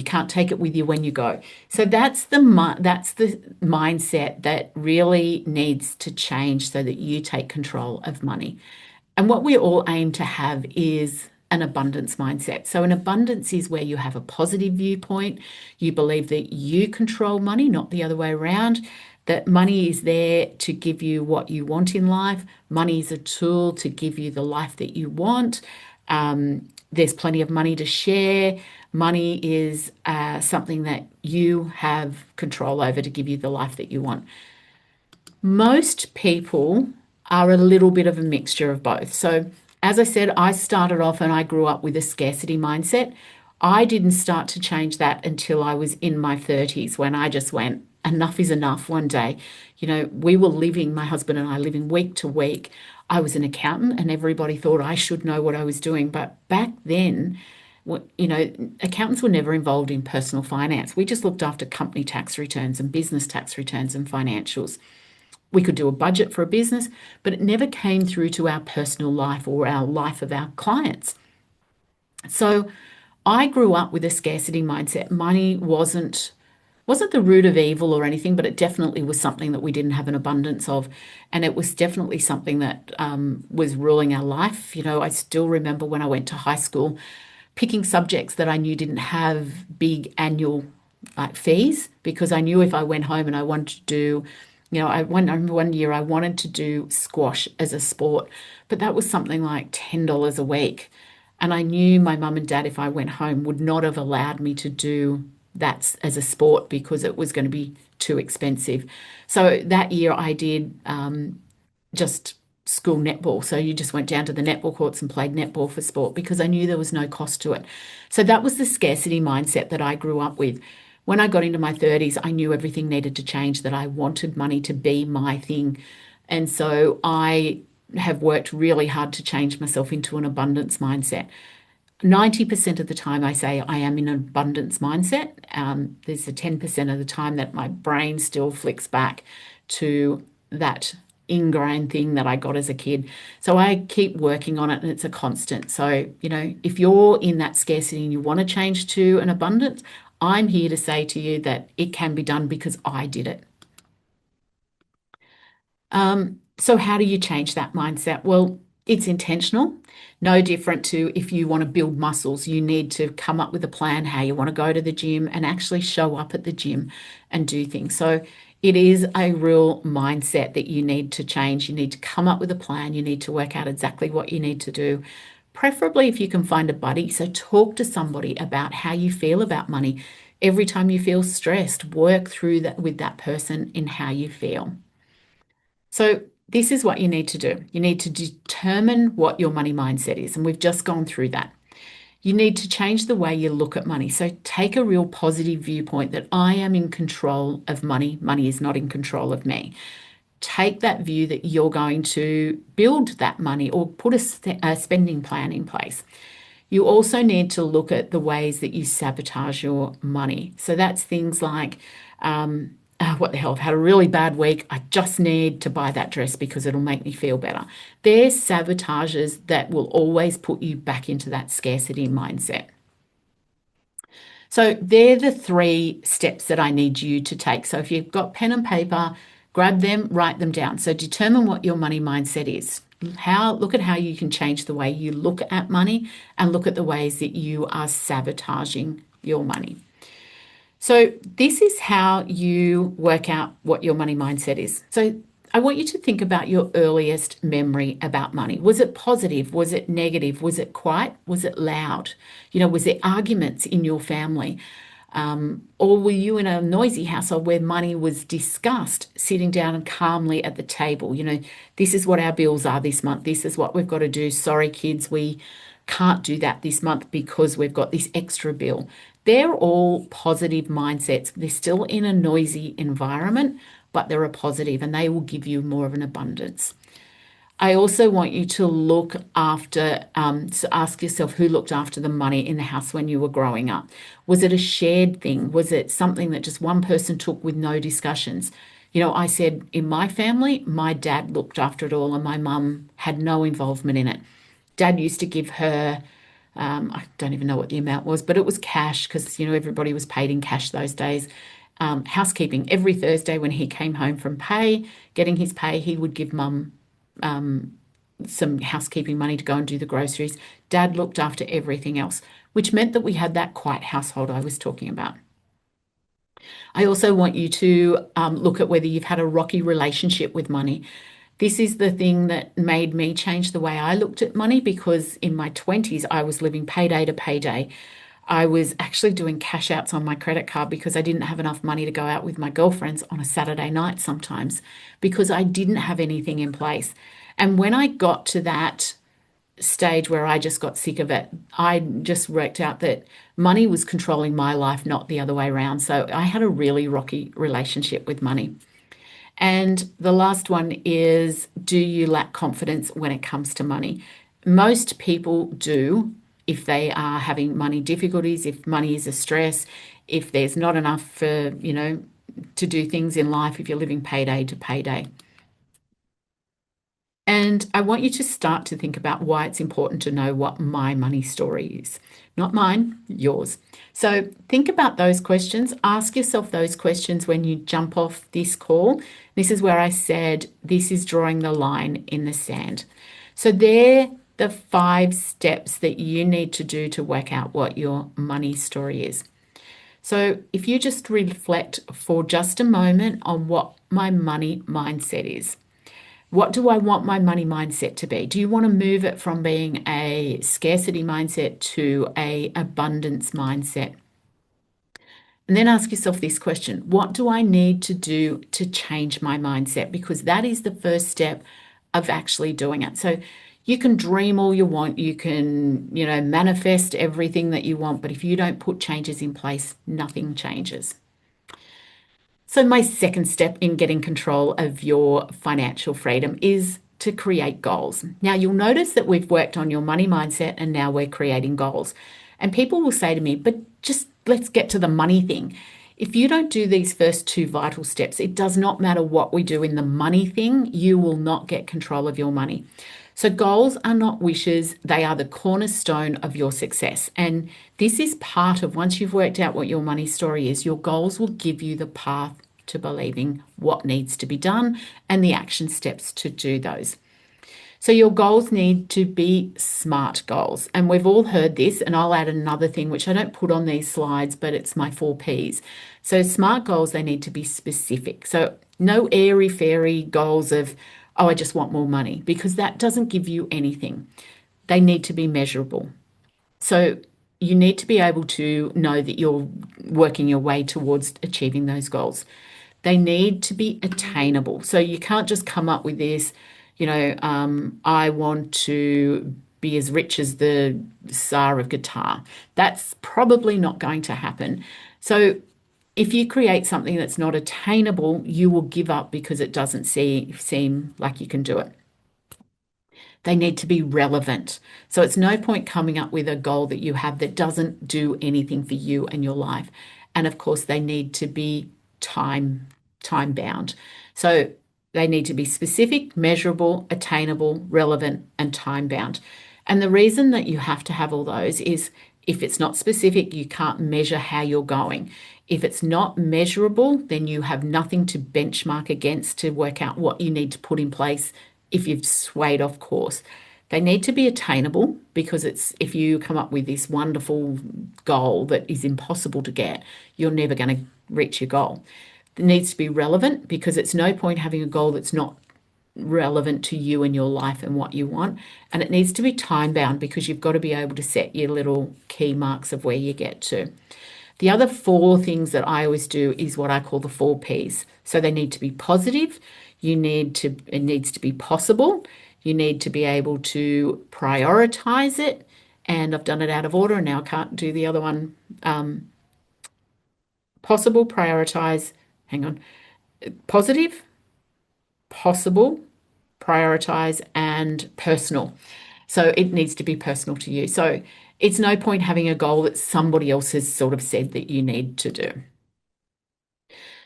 can't take it with you when you go. So that's the mindset that really needs to change so that you take control of money. And what we all aim to have is an abundance mindset. So an abundance is where you have a positive viewpoint. You believe that you control money, not the other way around. That money is there to give you what you want in life. Money is a tool to give you the life that you want. There's plenty of money to share. Money is something that you have control over to give you the life that you want. Most people are a little bit of a mixture of both. So, as I said, I started off and I grew up with a scarcity mindset. I didn't start to change that until I was in my 30s when I just went, enough is enough one day. We were living, my husband and I, living week to week. I was an accountant and everybody thought I should know what I was doing. But back then, accountants were never involved in personal finance. We just looked after company tax returns and business tax returns and financials. We could do a budget for a business, but it never came through to our personal life or our life of our clients. So I grew up with a scarcity mindset. Money wasn't the root of evil or anything, but it definitely was something that we didn't have an abundance of. And it was definitely something that was ruling our life. I still remember when I went to high school, picking subjects that I knew didn't have big annual fees, because I knew if I went home and I wanted to do, I remember one year I wanted to do squash as a sport, but that was something like $10 a week. And I knew my mum and dad, if I went home, would not have allowed me to do that as a sport because it was going to be too expensive. So that year I did just school netball. So you just went down to the netball courts and played netball for sport because I knew there was no cost to it. So that was the scarcity mindset that I grew up with. When I got into my 30s, I knew everything needed to change, that I wanted money to be my thing. And so I have worked really hard to change myself into an abundance mindset. 90% of the time I say I am in an abundance mindset. There's a 10% of the time that my brain still flicks back to that ingrained thing that I got as a kid. So I keep working on it and it's a constant. So, if you're in that scarcity and you want to change to an abundance, I'm here to say to you that it can be done because I did it. So how do you change that mindset? Well, it's intentional. No different to if you want to build muscles, you need to come up with a plan how you want to go to the gym and actually show up at the gym and do things. So it is a real mindset that you need to change. You need to come up with a plan. You need to work out exactly what you need to do. Preferably if you can find a buddy. So talk to somebody about how you feel about money. Every time you feel stressed, work through that with that person in how you feel. So this is what you need to do. You need to determine what your money mindset is. And we've just gone through that. You need to change the way you look at money. So take a real positive viewpoint that I am in control of money. Money is not in control of me. Take that view that you're going to build that money or put a spending plan in place. You also need to look at the ways that you sabotage your money. So that's things like what the hell, I've had a really bad week. I just need to buy that dress because it'll make me feel better. They're sabotages that will always put you back into that scarcity mindset. So they're the three steps that I need you to take. So if you've got pen and paper, grab them, write them down. So determine what your money mindset is. Look at how you can change the way you look at money and look at the ways that you are sabotaging your money. So this is how you work out what your money mindset is. So I want you to think about your earliest memory about money. Was it positive? Was it negative? Was it quiet? Was it loud? Was there arguments in your family? Or were you in a noisy household where money was discussed, sitting down and calmly at the table? This is what our bills are this month. This is what we've got to do. Sorry, kids, we can't do that this month because we've got this extra bill. They're all positive mindsets. They're still in a noisy environment, but they're a positive and they will give you more of an abundance. I also want you to look after, to ask yourself who looked after the money in the house when you were growing up. Was it a shared thing? Was it something that just one person took with no discussions? I said in my family, my dad looked after it all and my mum had no involvement in it. Dad used to give her, I don't even know what the amount was, but it was cash because, everybody was paid in cash those days. Housekeeping. Every Thursday when he came home from getting his pay, he would give mum some housekeeping money to go and do the groceries. Dad looked after everything else, which meant that we had that quiet household I was talking about. I also want you to look at whether you've had a rocky relationship with money. This is the thing that made me change the way I looked at money because in my 20s, I was living payday to payday. I was actually doing cash outs on my credit card because I didn't have enough money to go out with my girlfriends on a Saturday night sometimes because I didn't have anything in place. And when I got to that stage where I just got sick of it, I just worked out that money was controlling my life, not the other way around. So I had a really rocky relationship with money. And the last one is, do you lack confidence when it comes to money? Most people do if they are having money difficulties, if money is a stress, if there's not enough for, to do things in life, if you're living payday to payday. And I want you to start to think about why it's important to know what my money story is. Not mine, yours. So think about those questions. Ask yourself those questions when you jump off this call. This is where I said this is drawing the line in the sand. So they're the 5 steps that you need to do to work out what your money story is. So if you just reflect for just a moment on what my money mindset is. What do I want my money mindset to be? Do you want to move it from being a scarcity mindset to an abundance mindset? And then ask yourself this question: what do I need to do to change my mindset? Because that is the first step of actually doing it. So you can dream all you want, you can, manifest everything that you want, but if you don't put changes in place, nothing changes. So my second step in getting control of your financial freedom is to create goals. Now you'll notice that we've worked on your money mindset and now we're creating goals. And people will say to me, but just let's get to the money thing. If you don't do these first 2 vital steps, it does not matter what we do in the money thing, you will not get control of your money. So goals are not wishes, they are the cornerstone of your success. And this is part of, once you've worked out what your money story is, your goals will give you the path to believing what needs to be done and the action steps to do those. So your goals need to be SMART goals. And we've all heard this, and I'll add another thing, which I don't put on these slides, but it's my 4 Ps. So SMART goals, they need to be specific. So no airy-fairy goals of, oh, I just want more money, because that doesn't give you anything. They need to be measurable. So you need to be able to know that you're working your way towards achieving those goals. They need to be attainable. So you can't just come up with this, I want to be as rich as the Tsar of guitar. That's probably not going to happen. So if you create something that's not attainable, you will give up because it doesn't seem like you can do it. They need to be relevant. So it's no point coming up with a goal that you have that doesn't do anything for you and your life. And of course, they need to be time time bound. So they need to be specific, measurable, attainable, relevant, and time bound. And the reason that you have to have all those is if it's not specific, you can't measure how you're going. If it's not measurable, then you have nothing to benchmark against to work out what you need to put in place if you've swayed off course. They need to be attainable because it's if you come up with this wonderful goal that is impossible to get, you're never going to reach your goal. It needs to be relevant because it's no point having a goal that's not relevant to you and your life and what you want. And it needs to be time bound because you've got to be able to set your little key marks of where you get to. The other four things that I always do is what I call the 4 Ps. So they need to be positive, it needs to be possible, you need to be able to prioritize it. And I've done it out of order and now I can't do the other one. Possible, prioritize, hang on, positive, possible, prioritize, and personal. So it needs to be personal to you. So it's no point having a goal that somebody else has sort of said that you need to do.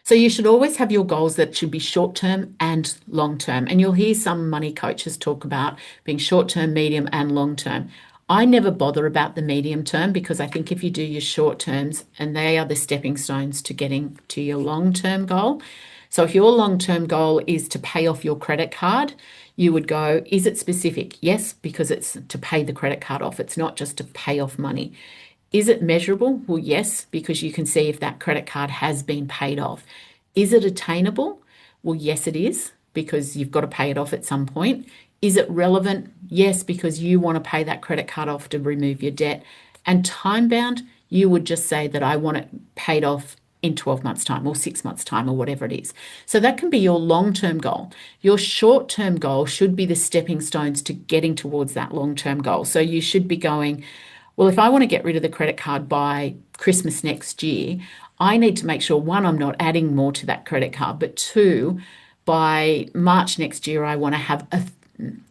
So you should always have your goals that should be short term and long term. And you'll hear some money coaches talk about being short term, medium, and long term. I never bother about the medium term because I think if you do your short terms and they are the stepping stones to getting to your long term goal. So if your long term goal is to pay off your credit card, you would go, is it specific? Yes, because it's to pay the credit card off. It's not just to pay off money. Is it measurable? Well, yes, because you can see if that credit card has been paid off. Is it attainable? Well, yes, it is, because you've got to pay it off at some point. Is it relevant? Yes, because you want to pay that credit card off to remove your debt. And time bound, you would just say that I want it paid off in 12 months' time or 6 months' time or whatever it is. So that can be your long-term goal. Your short-term goal should be the stepping stones to getting towards that long-term goal. So you should be going, well, if I want to get rid of the credit card by Christmas next year, I need to make sure, one, I'm not adding more to that credit card, but two, by March next year, I want to have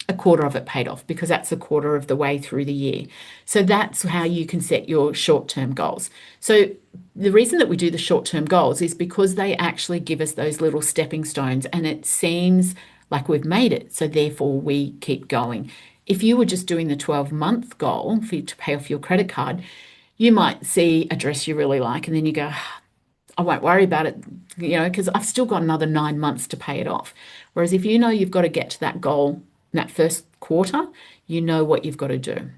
a quarter of it paid off because that's a quarter of the way through the year. So that's how you can set your short-term goals. So the reason that we do the short-term goals is because they actually give us those little stepping stones and it seems like we've made it. So therefore we keep going. If you were just doing the 12-month goal for you to pay off your credit card, you might see a dress you really like and then you go, I won't worry about it, because I've still got another 9 months to pay it off. Whereas if you know you've got to get to that goal in that first quarter, you know what you've got to do.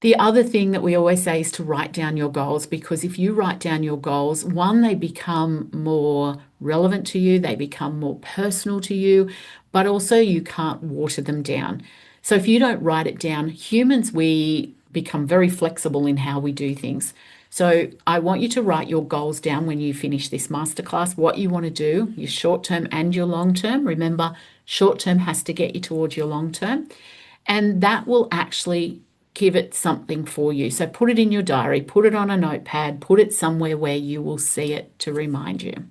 The other thing that we always say is to write down your goals, because if you write down your goals, one, they become more relevant to you, they become more personal to you, but also you can't water them down. So if you don't write it down, humans, we become very flexible in how we do things. So I want you to write your goals down when you finish this masterclass, what you want to do, your short term and your long term. Remember, short term has to get you towards your long term. And that will actually give it something for you. So put it in your diary, put it on a notepad, put it somewhere where you will see it to remind you.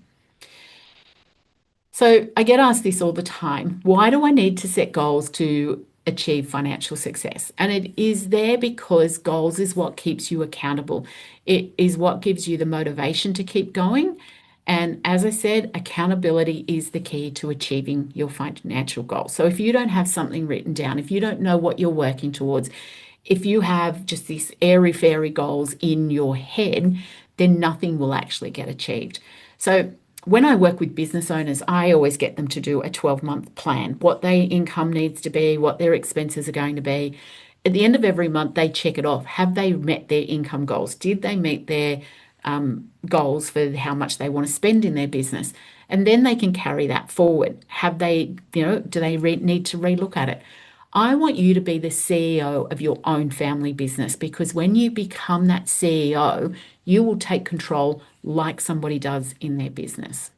So I get asked this all the time. Why do I need to set goals to achieve financial success? And it is there because goals is what keeps you accountable. It is what gives you the motivation to keep going. And as I said, accountability is the key to achieving your financial goals. So if you don't have something written down, if you don't know what you're working towards, if you have just these airy-fairy goals in your head, then nothing will actually get achieved. So when I work with business owners, I always get them to do a 12-month plan, what their income needs to be, what their expenses are going to be. At the end of every month, they check it off. have they met their income goals? Did they meet their goals for how much they want to spend in their business? And then they can carry that forward. Have they, do they need to relook at it? I want you to be the CEO of your own family business, because when you become that CEO, you will take control like somebody does in their business.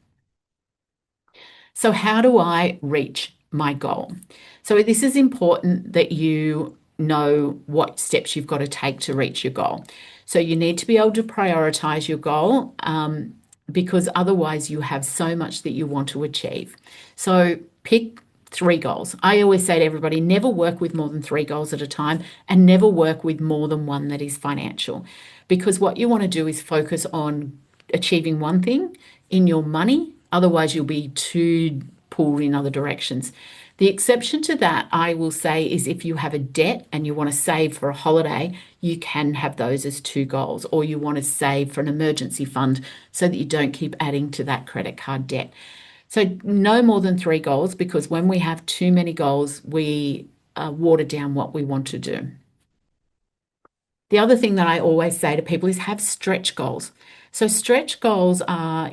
So how do I reach my goal? So this is important that you know what steps you've got to take to reach your goal. So you need to be able to prioritize your goal, because otherwise you have so much that you want to achieve. So pick 3 goals. I always say to everybody, never work with more than 3 goals at a time and never work with more than one that is financial, because what you want to do is focus on achieving one thing in your money. Otherwise, you'll be too pulled in other directions. The exception to that, I will say, is if you have a debt and you want to save for a holiday, you can have those as two goals, or you want to save for an emergency fund so that you don't keep adding to that credit card debt. So, no more than three goals, because when we have too many goals, we water down what we want to do. The other thing that I always say to people is have stretch goals. So stretch goals are,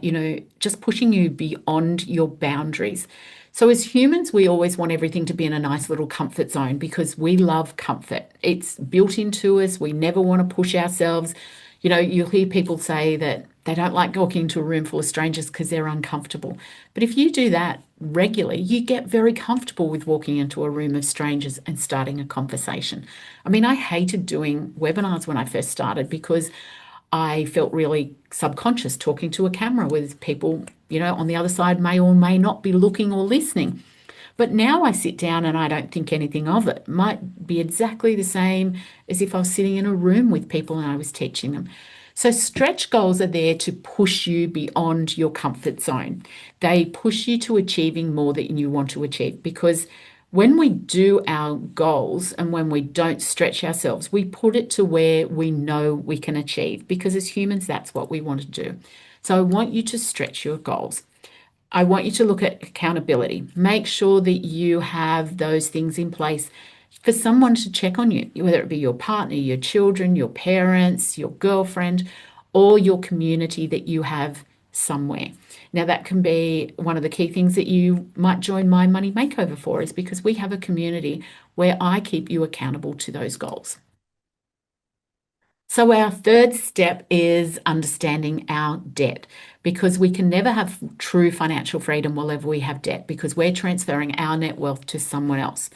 just pushing you beyond your boundaries. So as humans, we always want everything to be in a nice little comfort zone because we love comfort. It's built into us. We never want to push ourselves. You'll hear people say that they don't like walking into a room full of strangers because they're uncomfortable. But if you do that regularly, you get very comfortable with walking into a room of strangers and starting a conversation. I mean, I hated doing webinars when I first started because I felt really subconscious talking to a camera with people, on the other side may or may not be looking or listening. But now I sit down and I don't think anything of it. It might be exactly the same as if I was sitting in a room with people and I was teaching them. So stretch goals are there to push you beyond your comfort zone. They push you to achieving more than you want to achieve, because when we do our goals and when we don't stretch ourselves, we put it to where we know we can achieve, because as humans, that's what we want to do. So I want you to stretch your goals. I want you to look at accountability. Make sure that you have those things in place for someone to check on you, whether it be your partner, your children, your parents, your girlfriend, or your community that you have somewhere. Now, that can be one of the key things that you might join my Money Makeover for, is because we have a community where I keep you accountable to those goals. So our third step is understanding our debt, because we can never have true financial freedom whenever we have debt, because we're transferring our net wealth to someone else.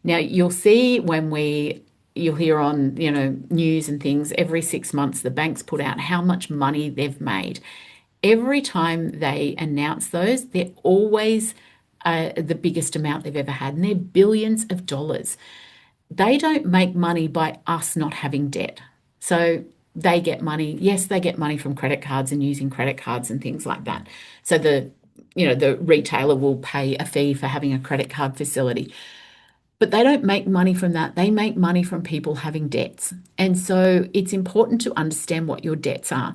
Now, you'll see you'll hear on, news and things, every 6 months, the banks put out how much money they've made. Every time they announce those, they're always the biggest amount they've ever had, and they're billions of dollars. They don't make money by us not having debt. So they get money. Yes, they get money from credit cards and using credit cards and things like that. So the retailer will pay a fee for having a credit card facility. But they don't make money from that. They make money from people having debts. And so it's important to understand what your debts are.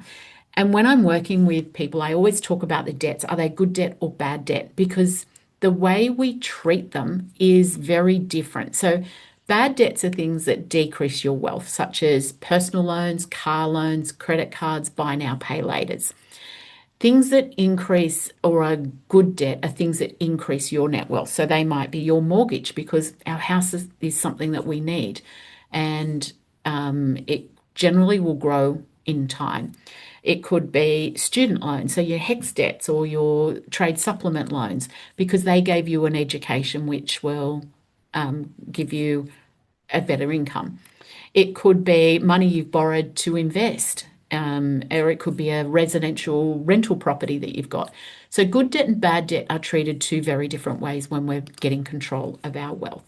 And when I'm working with people, I always talk about the debts. Are they good debt or bad debt? Because the way we treat them is very different. So bad debts are things that decrease your wealth, such as personal loans, car loans, credit cards, buy now, pay laters. Things that increase or are good debt are things that increase your net wealth. So they might be your mortgage, because our house is something that we need, and it generally will grow in time. It could be student loans, so your HECS debts or your trade supplement loans, because they gave you an education which will give you a better income. It could be money you've borrowed to invest, or it could be a residential rental property that you've got. So good debt and bad debt are treated two very different ways when we're getting control of our wealth.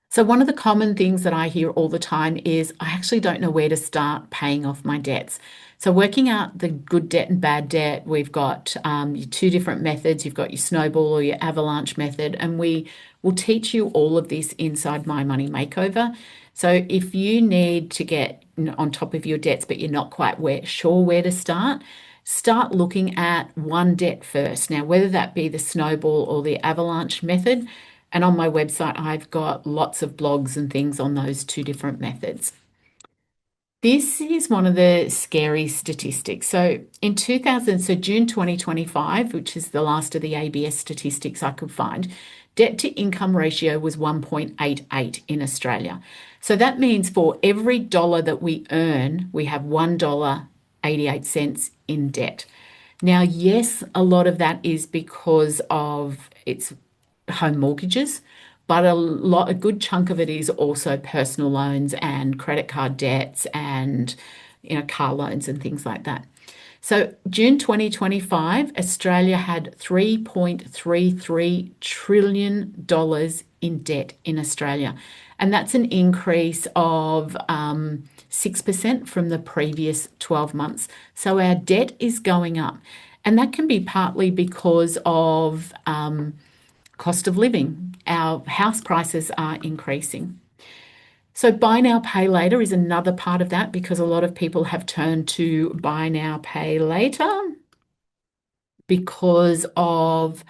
So one of the common things that I hear all the time is, I actually don't know where to start paying off my debts. So working out the good debt and bad debt, we've got your two different methods. You've got your snowball or your avalanche method, and we will teach you all of this inside My Money Makeover. So if you need to get on top of your debts, but you're not quite sure where to start looking at one debt first. Now, whether that be the snowball or the avalanche method, and on my website, I've got lots of blogs and things on those two different methods. This is one of the scary statistics. So in June 2025, which is the last of the ABS statistics I could find, debt to income ratio was 1.88 in Australia. So that means for every dollar that we earn, we have $1.88 in debt. Now, yes, a lot of that is because of its home mortgages, but a good chunk of it is also personal loans and credit card debts and car loans and things like that. So June 2025, Australia had $3.33 trillion in debt in Australia. And that's an increase of 6% from the previous 12 months. So our debt is going up. And that can be partly because of cost of living. Our house prices are increasing. So buy now, pay later is another part of that because a lot of people have turned to buy now, pay later because of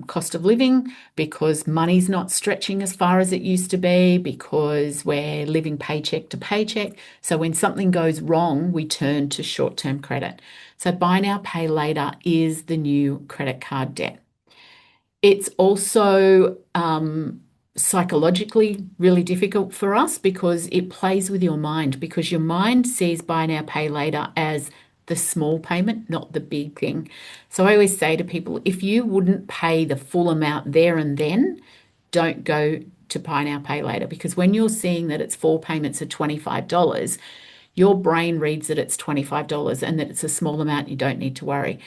cost of living, because money's not stretching as far as it used to be, because we're living paycheck to paycheck. So when something goes wrong, we turn to short-term credit. So buy now, pay later is the new credit card debt. It's also psychologically really difficult for us because it plays with your mind, because your mind sees buy now, pay later as the small payment, not the big thing. So I always say to people, if you wouldn't pay the full amount there and then, don't go to buy now, pay later, because when you're seeing that it's 4 payments of $25, your brain reads that it's $25 and that it's a small amount, you don't need to worry.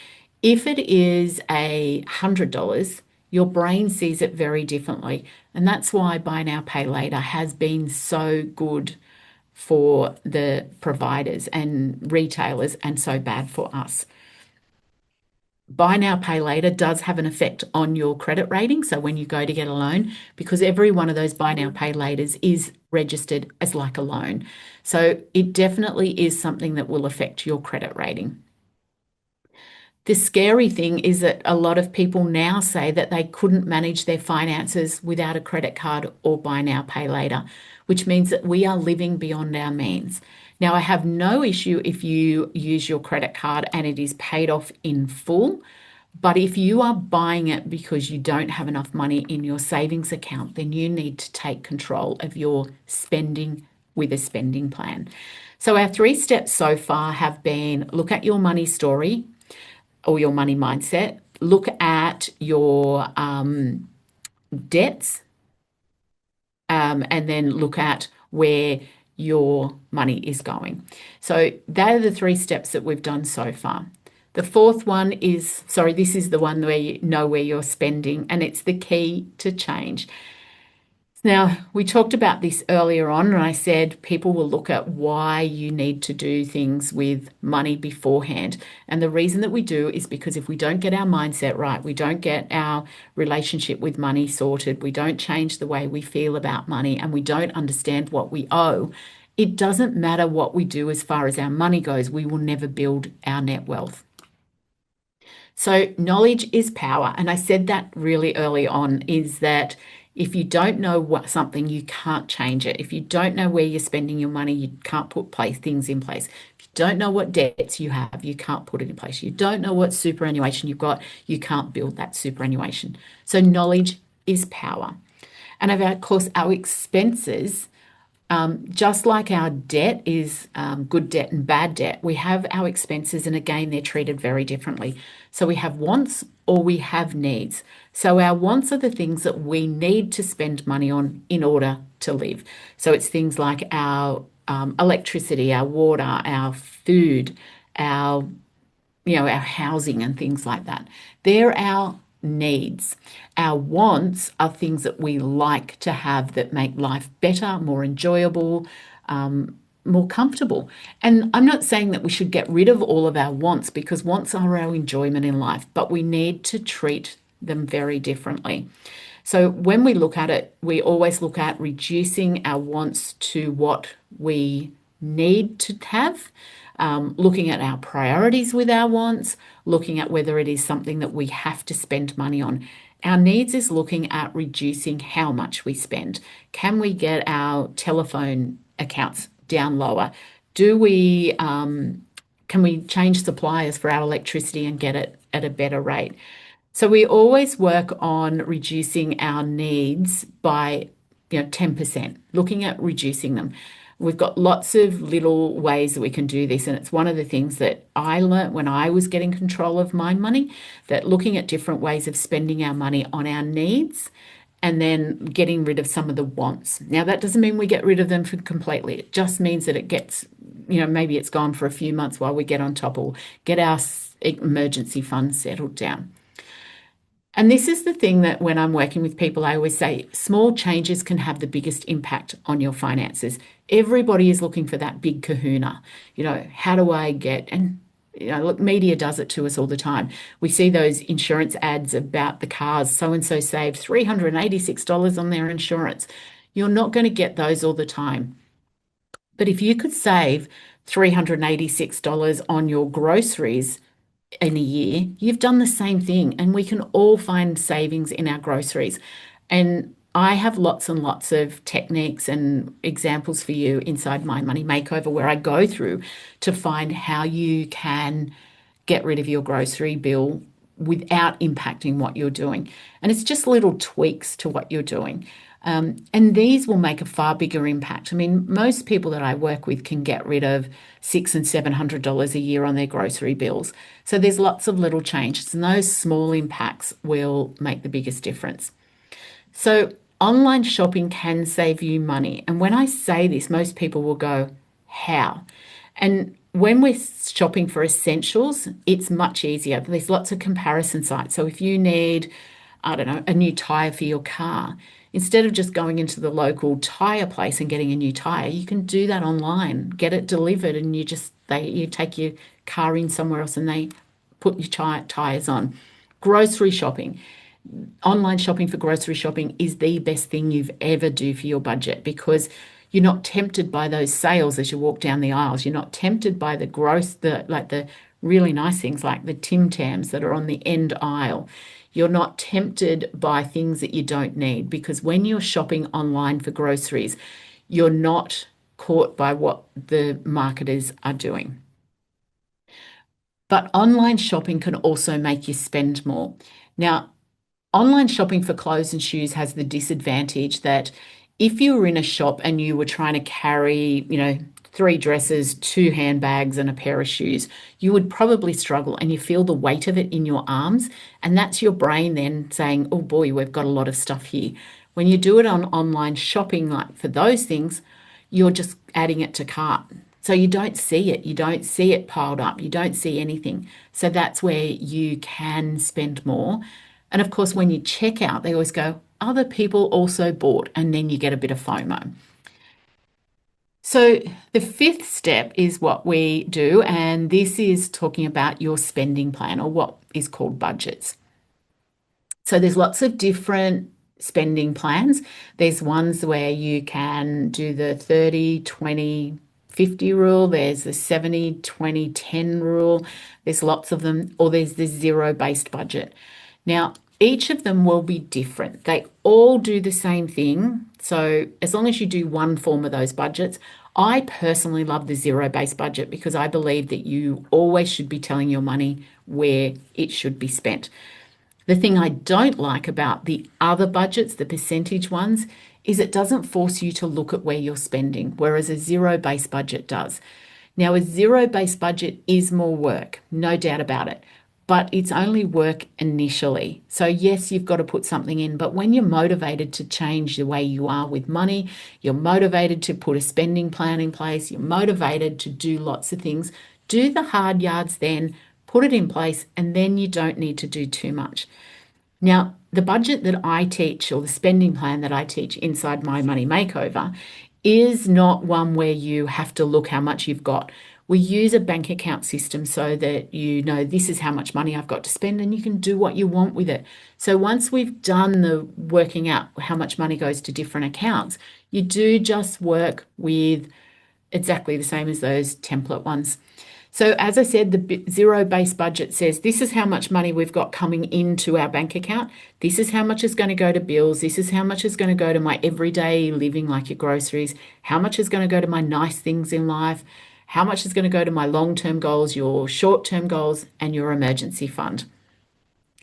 If it is $100, your brain sees it very differently. And that's why buy now, pay later has been so good for the providers and retailers and so bad for us. Buy now, pay later does have an effect on your credit rating. So when you go to get a loan, because every one of those buy now, pay laters is registered as like a loan. So it definitely is something that will affect your credit rating. The scary thing is that a lot of people now say that they couldn't manage their finances without a credit card or buy now, pay later, which means that we are living beyond our means. Now, I have no issue if you use your credit card and it is paid off in full, but if you are buying it because you don't have enough money in your savings account, then you need to take control of your spending with a spending plan. So our 3 steps so far have been look at your money story, or your money mindset, look at your debts, and then look at where your money is going. So that are the 3 steps that we've done so far. The 4th one is, sorry, this is the one where you know where you're spending, and it's the key to change. Now, we talked about this earlier on, and I said people will look at why you need to do things with money beforehand. And the reason that we do is because if we don't get our mindset right, we don't get our relationship with money sorted, we don't change the way we feel about money, and we don't understand what we owe, it doesn't matter what we do as far as our money goes, we will never build our net wealth. So knowledge is power. And I said that really early on is that if you don't know what something, you can't change it. If you don't know where you're spending your money, you can't put things in place. If you don't know what debts you have, you can't put it in place. You don't know what superannuation you've got, you can't build that superannuation. So knowledge is power. And of course, our expenses, just like our debt is good debt and bad debt, we have our expenses, and again, they're treated very differently. So we have wants or we have needs. So our wants are the things that we need to spend money on in order to live. So it's things like our electricity, our water, our food, our housing and things like that. They're our needs. Our wants are things that we like to have that make life better, more enjoyable, more comfortable. And I'm not saying that we should get rid of all of our wants, because wants are our enjoyment in life, but we need to treat them very differently. So when we look at it, we always look at reducing our wants to what we need to have, looking at our priorities with our wants, looking at whether it is something that we have to spend money on. Our needs is looking at reducing how much we spend. Can we get our telephone accounts down lower? Can we change suppliers for our electricity and get it at a better rate? So we always work on reducing our needs by 10%, looking at reducing them. We've got lots of little ways that we can do this. And it's one of the things that I learned when I was getting control of my money, that looking at different ways of spending our money on our needs and then getting rid of some of the wants. Now, that doesn't mean we get rid of them completely. It just means that it gets, maybe it's gone for a few months while we get on top or get our emergency fund settled down. And this is the thing that when I'm working with people, I always say small changes can have the biggest impact on your finances. Everybody is looking for that big kahuna. How do I get, and look, media does it to us all the time. We see those insurance ads about the cars. So and so saved $386 on their insurance. You're not going to get those all the time. But if you could save $386 on your groceries in a year, you've done the same thing. And we can all find savings in our groceries. And I have lots and lots of techniques and examples for you inside my money makeover where I go through to find how you can get rid of your grocery bill without impacting what you're doing. And it's just little tweaks to what you're doing. And these will make a far bigger impact. I mean, most people that I work with can get rid of $600 and $700 a year on their grocery bills. So there's lots of little changes, and those small impacts will make the biggest difference. So online shopping can save you money. And when I say this, most people will go, how? And when we're shopping for essentials, it's much easier. There's lots of comparison sites. So if you need, I don't know, a new tire for your car, instead of just going into the local tire place and getting a new tire, you can do that online, get it delivered, and you take your car in somewhere else and they put your tires on. Grocery shopping. Online shopping for grocery shopping is the best thing you've ever do for your budget because you're not tempted by those sales as you walk down the aisles. You're not tempted by the really nice things like the Tim Tams that are on the end aisle. You're not tempted by things that you don't need because when you're shopping online for groceries, you're not caught by what the marketers are doing. But online shopping can also make you spend more. Now, online shopping for clothes and shoes has the disadvantage that if you were in a shop and you were trying to carry, 3 dresses, 2 handbags, and a pair of shoes, you would probably struggle and you feel the weight of it in your arms. And that's your brain then saying, oh boy, we've got a lot of stuff here. When you do it on online shopping, like for those things, you're just adding it to cart. So you don't see it. You don't see it piled up. You don't see anything. So that's where you can spend more. And of course, when you check out, they always go, other people also bought, and then you get a bit of FOMO. So the 5th step is what we do, and this is talking about your spending plan or what is called budgets. So there's lots of different spending plans. There's ones where you can do the 30-20-50 rule. There's the 70-20-10 rule. There's lots of them, or there's the zero-based budget. Now, each of them will be different. They all do the same thing. So as long as you do one form of those budgets, I personally love the zero-based budget because I believe that you always should be telling your money where it should be spent. The thing I don't like about the other budgets, the percentage ones, is it doesn't force you to look at where you're spending, whereas a zero-based budget does. Now, a zero-based budget is more work, no doubt about it. But it's only work initially. So yes, you've got to put something in, but when you're motivated to change the way you are with money, you're motivated to put a spending plan in place, you're motivated to do lots of things, do the hard yards then, put it in place, and then you don't need to do too much. Now, the budget that I teach or the spending plan that I teach inside my money makeover is not one where you have to look how much you've got. We use a bank account system so that you know this is how much money I've got to spend and you can do what you want with it. So once we've done the working out how much money goes to different accounts, you do just work with exactly the same as those template ones. So as I said, the zero-based budget says this is how much money we've got coming into our bank account. This is how much is going to go to bills. This is how much is going to go to my everyday living, like your groceries. How much is going to go to my nice things in life. How much is going to go to my long-term goals, your short-term goals, and your emergency fund.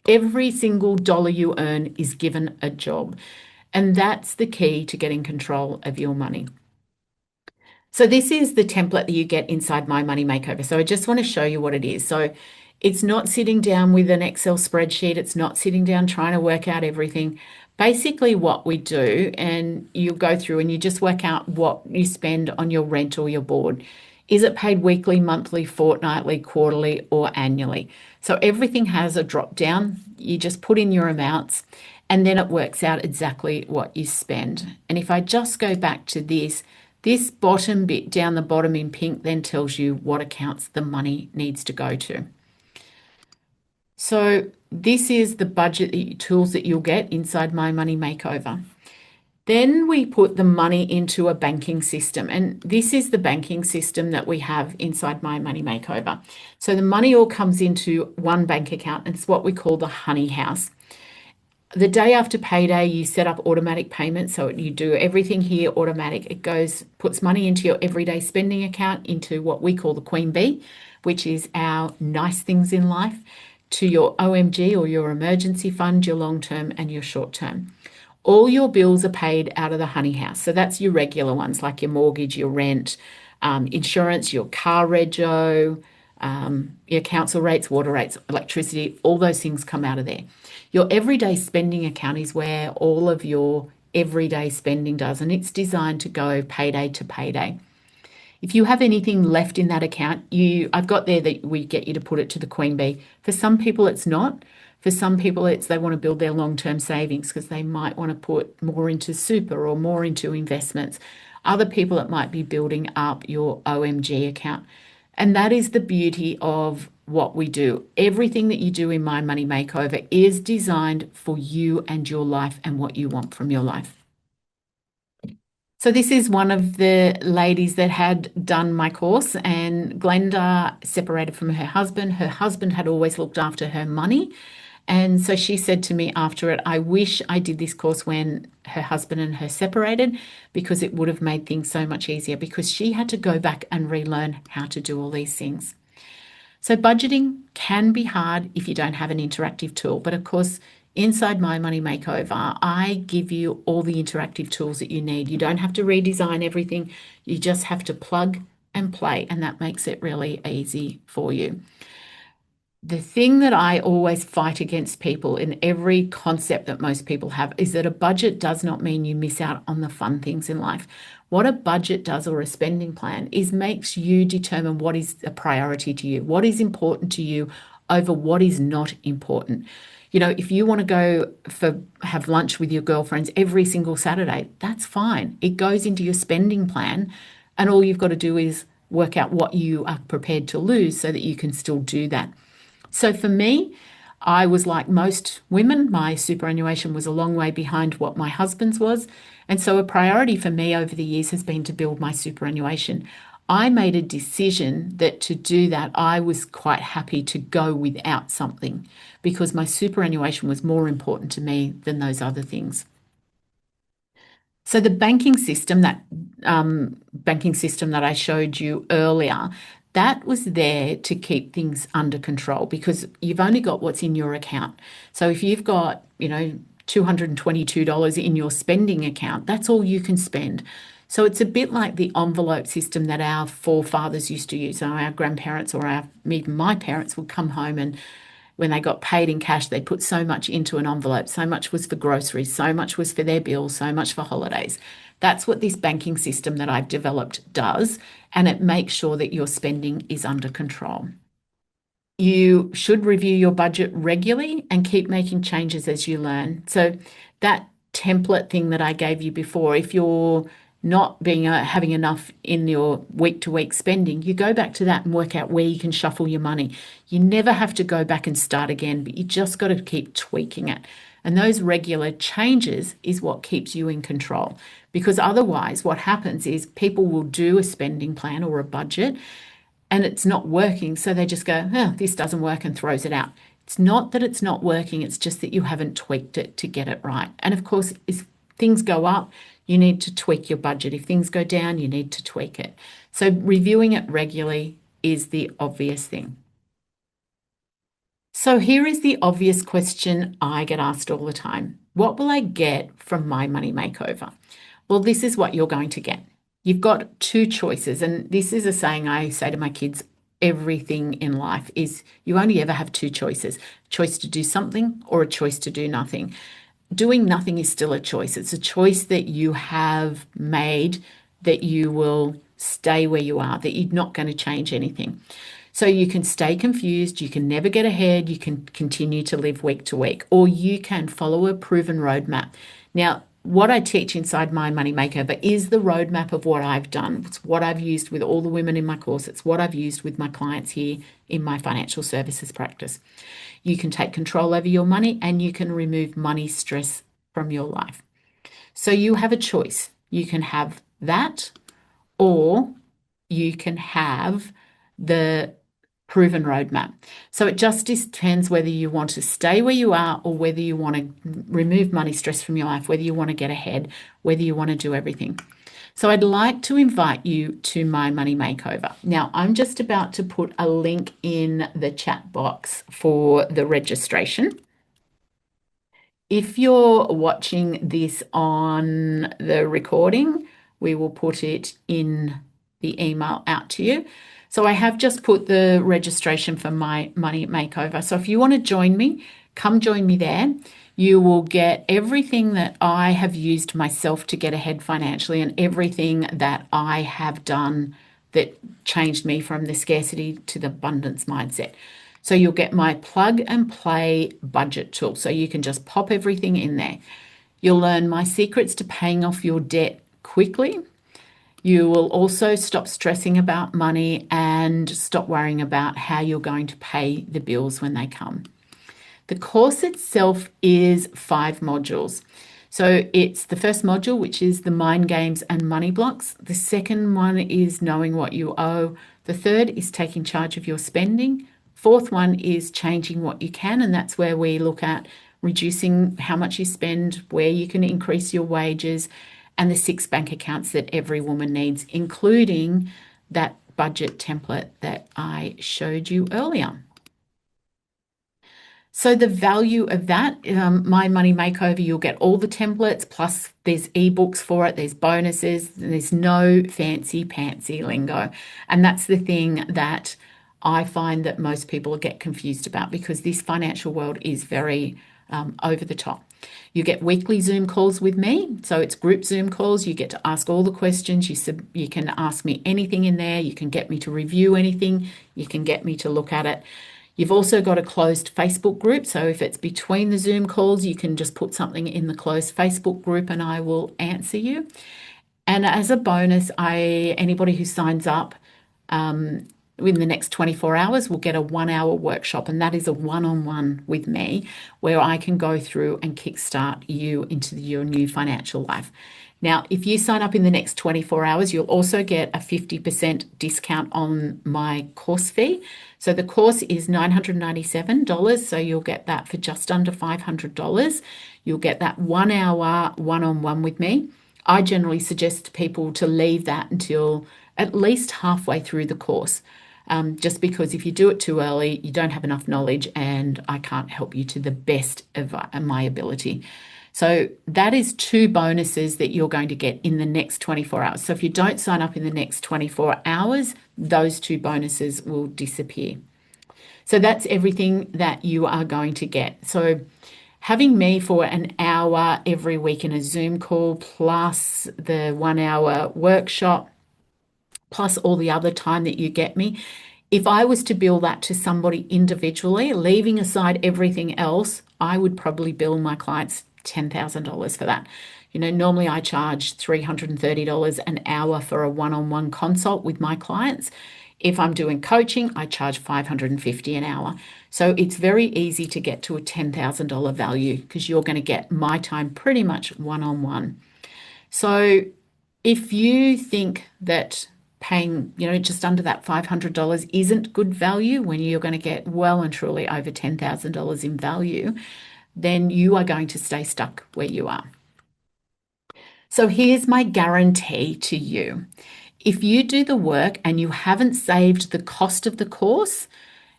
Every single dollar you earn is given a job. And that's the key to getting control of your money. So this is the template that you get inside My Money Makeover. So I just want to show you what it is. So it's not sitting down with an Excel spreadsheet. It's not sitting down trying to work out everything. Basically what we do, and you go through and you just work out what you spend on your rent or your board. Is it paid weekly, monthly, fortnightly, quarterly, or annually? So everything has a drop down. You just put in your amounts and then it works out exactly what you spend. And if I just go back to this bottom bit down the bottom in pink then tells you what accounts the money needs to go to. So this is the budget tools that you'll get inside My Money Makeover. Then we put the money into a banking system. And this is the banking system that we have inside My Money Makeover. So the money all comes into one bank account. And it's what we call the honey house. The day after payday, you set up automatic payments. So you do everything here automatic. It puts money into your everyday spending account, into what we call the Queen Bee, which is our nice things in life, to your OMG or your emergency fund, your long term and your short term. All your bills are paid out of the honey house. So that's your regular ones like your mortgage, your rent, insurance, your car rego, your council rates, water rates, electricity, all those things come out of there. Your everyday spending account is where all of your everyday spending does, and it's designed to go payday to payday. If you have anything left in that account, I've got there that we get you to put it to the Queen Bee. For some people, it's not. For some people, they want to build their long-term savings because they might want to put more into super or more into investments. Other people, it might be building up your OMG account. And that is the beauty of what we do. Everything that you do in My Money Makeover is designed for you and your life and what you want from your life. So this is one of the ladies that had done my course, and Glenda separated from her husband. Her husband had always looked after her money. And so she said to me after it, I wish I did this course when her husband and her separated, because it would have made things so much easier, because she had to go back and relearn how to do all these things. So budgeting can be hard if you don't have an interactive tool. But of course, inside My Money Makeover, I give you all the interactive tools that you need. You don't have to redesign everything. You just have to plug and play, and that makes it really easy for you. The thing that I always fight against people in every concept that most people have is that a budget does not mean you miss out on the fun things in life. What a budget does, or a spending plan, is makes you determine what is a priority to you, what is important to you over what is not important. You know, if you want to go have lunch with your girlfriends every single Saturday, that's fine. It goes into your spending plan, and all you've got to do is work out what you are prepared to lose so that you can still do that. So for me, I was like most women, my superannuation was a long way behind what my husband's was. And so a priority for me over the years has been to build my superannuation. I made a decision that to do that, I was quite happy to go without something, because my superannuation was more important to me than those other things. So the banking system that I showed you earlier, that was there to keep things under control, because you've only got what's in your account. So if you've got, $222 in your spending account, that's all you can spend. So it's a bit like the envelope system that our forefathers used to use. So our grandparents, or even my parents, would come home, and when they got paid in cash, they put so much into an envelope. So much was for groceries, so much was for their bills, so much for holidays. That's what this banking system that I've developed does, and it makes sure that your spending is under control. You should review your budget regularly and keep making changes as you learn. So that template thing that I gave you before, if you're not having enough in your week-to-week spending, you go back to that and work out where you can shuffle your money. You never have to go back and start again, but you just got to keep tweaking it. And those regular changes is what keeps you in control. Because otherwise, what happens is people will do a spending plan or a budget, and it's not working. So they just go, this doesn't work, and throws it out. It's not that it's not working. It's just that you haven't tweaked it to get it right. And of course, if things go up, you need to tweak your budget. If things go down, you need to tweak it. So reviewing it regularly is the obvious thing. So here is the obvious question I get asked all the time. What will I get from My Money Makeover? Well, this is what you're going to get. You've got two choices. And this is a saying I say to my kids, everything in life is you only ever have two choices, a choice to do something or a choice to do nothing. Doing nothing is still a choice. It's a choice that you have made that you will stay where you are, that you're not going to change anything. So you can stay confused, you can never get ahead, you can continue to live week to week, or you can follow a proven roadmap. Now, what I teach inside My Money Makeover is the roadmap of what I've done. It's what I've used with all the women in my course. It's what I've used with my clients here in my financial services practice. You can take control over your money and you can remove money stress from your life. So you have a choice. You can have that, or you can have the proven roadmap. So it just depends whether you want to stay where you are or whether you want to remove money stress from your life, whether you want to get ahead, whether you want to do everything. So I'd like to invite you to My Money Makeover. Now, I'm just about to put a link in the chat box for the registration. If you're watching this on the recording, we will put it in the email out to you. So I have just put the registration for My Money Makeover. So if you want to join me, come join me there. You will get everything that I have used myself to get ahead financially and everything that I have done that changed me from the scarcity to the abundance mindset. So you'll get my plug and play budget tool. So you can just pop everything in there. You'll learn my secrets to paying off your debt quickly. You will also stop stressing about money and stop worrying about how you're going to pay the bills when they come. The course itself is 5 modules. So it's the first module, which is the mind games and money blocks. The second one is knowing what you owe. The third is taking charge of your spending. Fourth one is changing what you can, and that's where we look at reducing how much you spend, where you can increase your wages, and the 6 bank accounts that every woman needs, including that budget template that I showed you earlier. So the value of that, My Money Makeover, you'll get all the templates, plus there's ebooks for it, there's bonuses, there's no fancy pantsy lingo. And that's the thing that I find that most people get confused about, because this financial world is very over the top. You get weekly Zoom calls with me. So it's group Zoom calls. You get to ask all the questions. You can ask me anything in there. You can get me to review anything. You can get me to look at it. You've also got a closed Facebook group. So if it's between the Zoom calls, you can just put something in the closed Facebook group and I will answer you. And as a bonus, anybody who signs up in the next 24 hours will get a 1-hour workshop, and that is a one-on-one with me where I can go through and kickstart you into your new financial life. Now, if you sign up in the next 24 hours, you'll also get a 50% discount on my course fee. So the course is $997, so you'll get that for just under $500. You'll get that 1-hour one-on-one with me. I generally suggest people to leave that until at least halfway through the course. Just because if you do it too early, you don't have enough knowledge and I can't help you to the best of my ability. So that is 2 bonuses that you're going to get in the next 24 hours. So if you don't sign up in the next 24 hours, those 2 bonuses will disappear. So that's everything that you are going to get. So having me for an hour every week in a Zoom call, plus the 1-hour workshop, plus all the other time that you get me. If I was to bill that to somebody individually, leaving aside everything else, I would probably bill my clients $10,000 for that. Normally I charge $330 an hour for a one-on-one consult with my clients. If I'm doing coaching, I charge $550 an hour. So it's very easy to get to a $10,000 value because you're going to get my time pretty much one-on-one. So if you think that paying, just under that $500 isn't good value when you're going to get well and truly over $10,000 in value, then you are going to stay stuck where you are. So here's my guarantee to you. If you do the work and you haven't saved the cost of the course,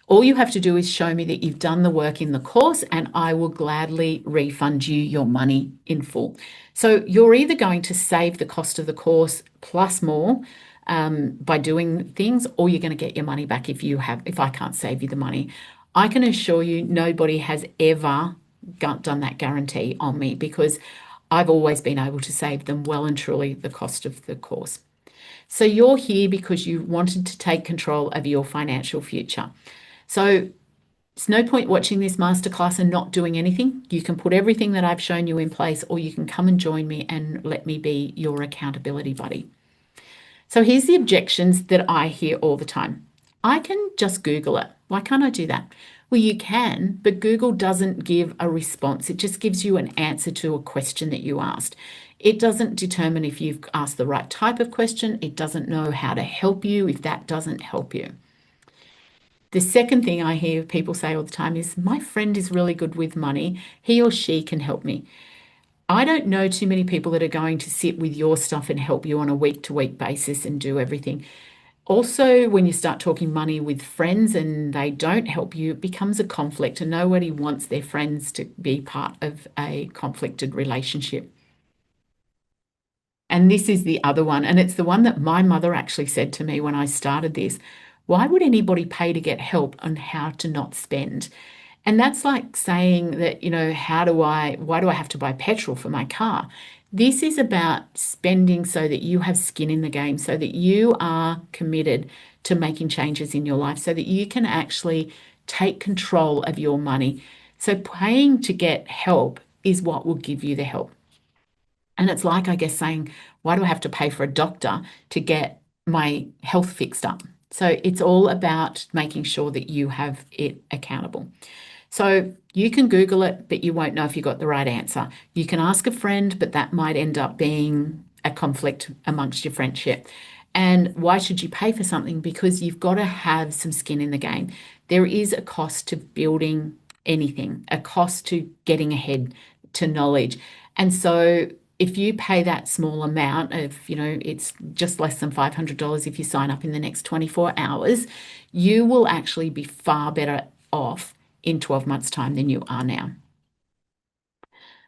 all you have to do is show me that you've done the work in the course and I will gladly refund you your money in full. So you're either going to save the cost of the course plus more by doing things, or you're going to get your money back if I can't save you the money. I can assure you nobody has ever done that guarantee on me because I've always been able to save them well and truly the cost of the course. So you're here because you wanted to take control of your financial future. So it's no point watching this masterclass and not doing anything. You can put everything that I've shown you in place, or you can come and join me and let me be your accountability buddy. So here's the objections that I hear all the time. I can just Google it. Why can't I do that? Well, you can, but Google doesn't give a response. It just gives you an answer to a question that you asked. It doesn't determine if you've asked the right type of question. It doesn't know how to help you if that doesn't help you. The second thing I hear people say all the time is, my friend is really good with money. He or she can help me. I don't know too many people that are going to sit with your stuff and help you on a week to week basis and do everything. Also, when you start talking money with friends and they don't help you, it becomes a conflict, and nobody wants their friends to be part of a conflicted relationship. And this is the other one, and it's the one that my mother actually said to me when I started this. Why would anybody pay to get help on how to not spend? And that's like saying that, why do I have to buy petrol for my car? This is about spending so that you have skin in the game, so that you are committed to making changes in your life, so that you can actually take control of your money. So paying to get help is what will give you the help. And it's like, I guess, saying, why do I have to pay for a doctor to get my health fixed up? So it's all about making sure that you have it accountable. So you can Google it, but you won't know if you got the right answer. You can ask a friend, but that might end up being a conflict amongst your friendship. And why should you pay for something? Because you've got to have some skin in the game. There is a cost to building anything, a cost to getting ahead, to knowledge. And so if you pay that small amount of, it's just less than $500 if you sign up in the next 24 hours, you will actually be far better off in 12 months' time than you are now.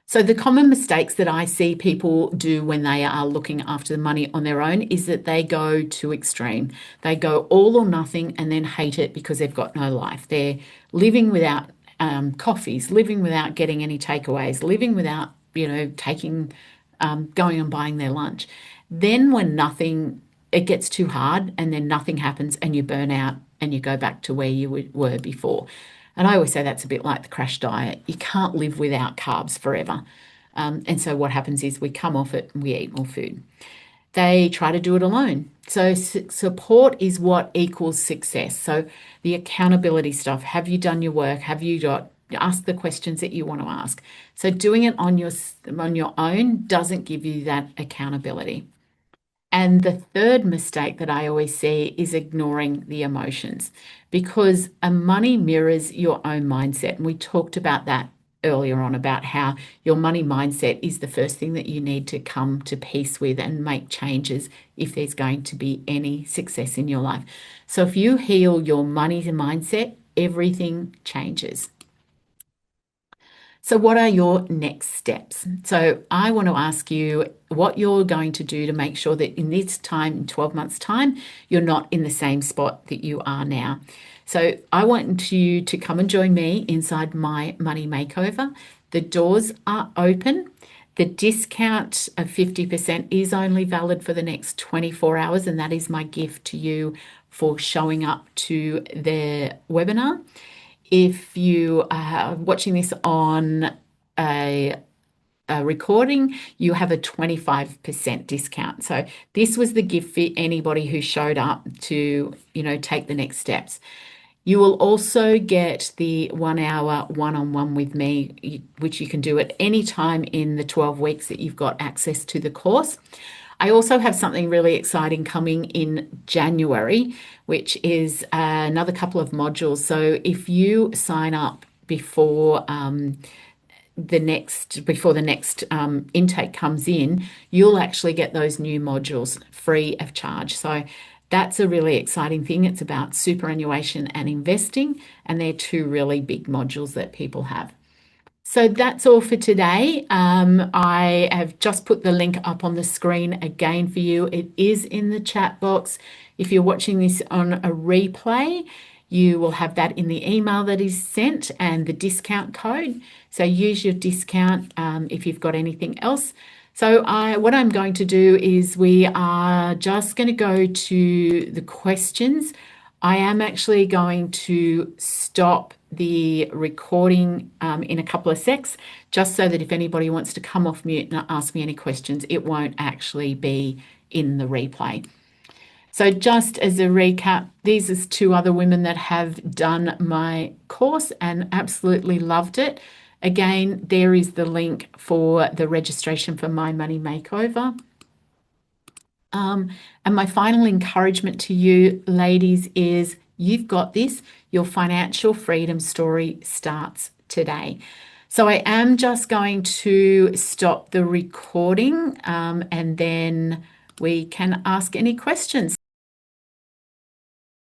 So the common mistakes that I see people do when they are looking after the money on their own is that they go too extreme. They go all or nothing and then hate it because they've got no life. They're living without coffees, living without getting any takeaways, living without, going and buying their lunch. Then when it gets too hard and then nothing happens and you burn out and you go back to where you were before. And I always say that's a bit like the crash diet. You can't live without carbs forever. And so what happens is we come off it and we eat more food. They try to do it alone. So support is what equals success. So the accountability stuff. Have you done your work? Have you ask the questions that you want to ask? So doing it on your own doesn't give you that accountability. And the third mistake that I always see is ignoring the emotions, because money mirrors your own mindset. And we talked about that earlier on, about how your money mindset is the first thing that you need to come to peace with and make changes if there's going to be any success in your life. So if you heal your money mindset, everything changes. So, what are your next steps? So, I want to ask you what you're going to do to make sure that in this time, in 12 months' time, you're not in the same spot that you are now. So, I want you to come and join me inside my money makeover. The doors are open. The discount of 50% is only valid for the next 24 hours, and that is my gift to you for showing up to the webinar. If you are watching this on a recording, you have a 25% discount. So this was the gift for anybody who showed up to, take the next steps. You will also get the 1 hour one-on-one with me, which you can do at any time in the 12 weeks that you've got access to the course. I also have something really exciting coming in January, which is another couple of modules. So if you sign up before the next intake comes in, you'll actually get those new modules free of charge. So that's a really exciting thing. It's about superannuation and investing, and they're two really big modules that people have. So that's all for today. I have just put the link up on the screen again for you. It is in the chat box. If you're watching this on a replay, you will have that in the email that is sent and the discount code. So use your discount if you've got anything else. So what I'm going to do is we are just going to go to the questions. I am actually going to stop the recording in a couple of secs, just so that if anybody wants to come off mute and ask me any questions, it won't actually be in the replay. So just as a recap, these are two other women that have done my course and absolutely loved it. Again, there is the link for the registration for My Money Makeover. And my final encouragement to you, ladies, is you've got this. Your financial freedom story starts today. So I am just going to stop the recording and then we can ask any questions.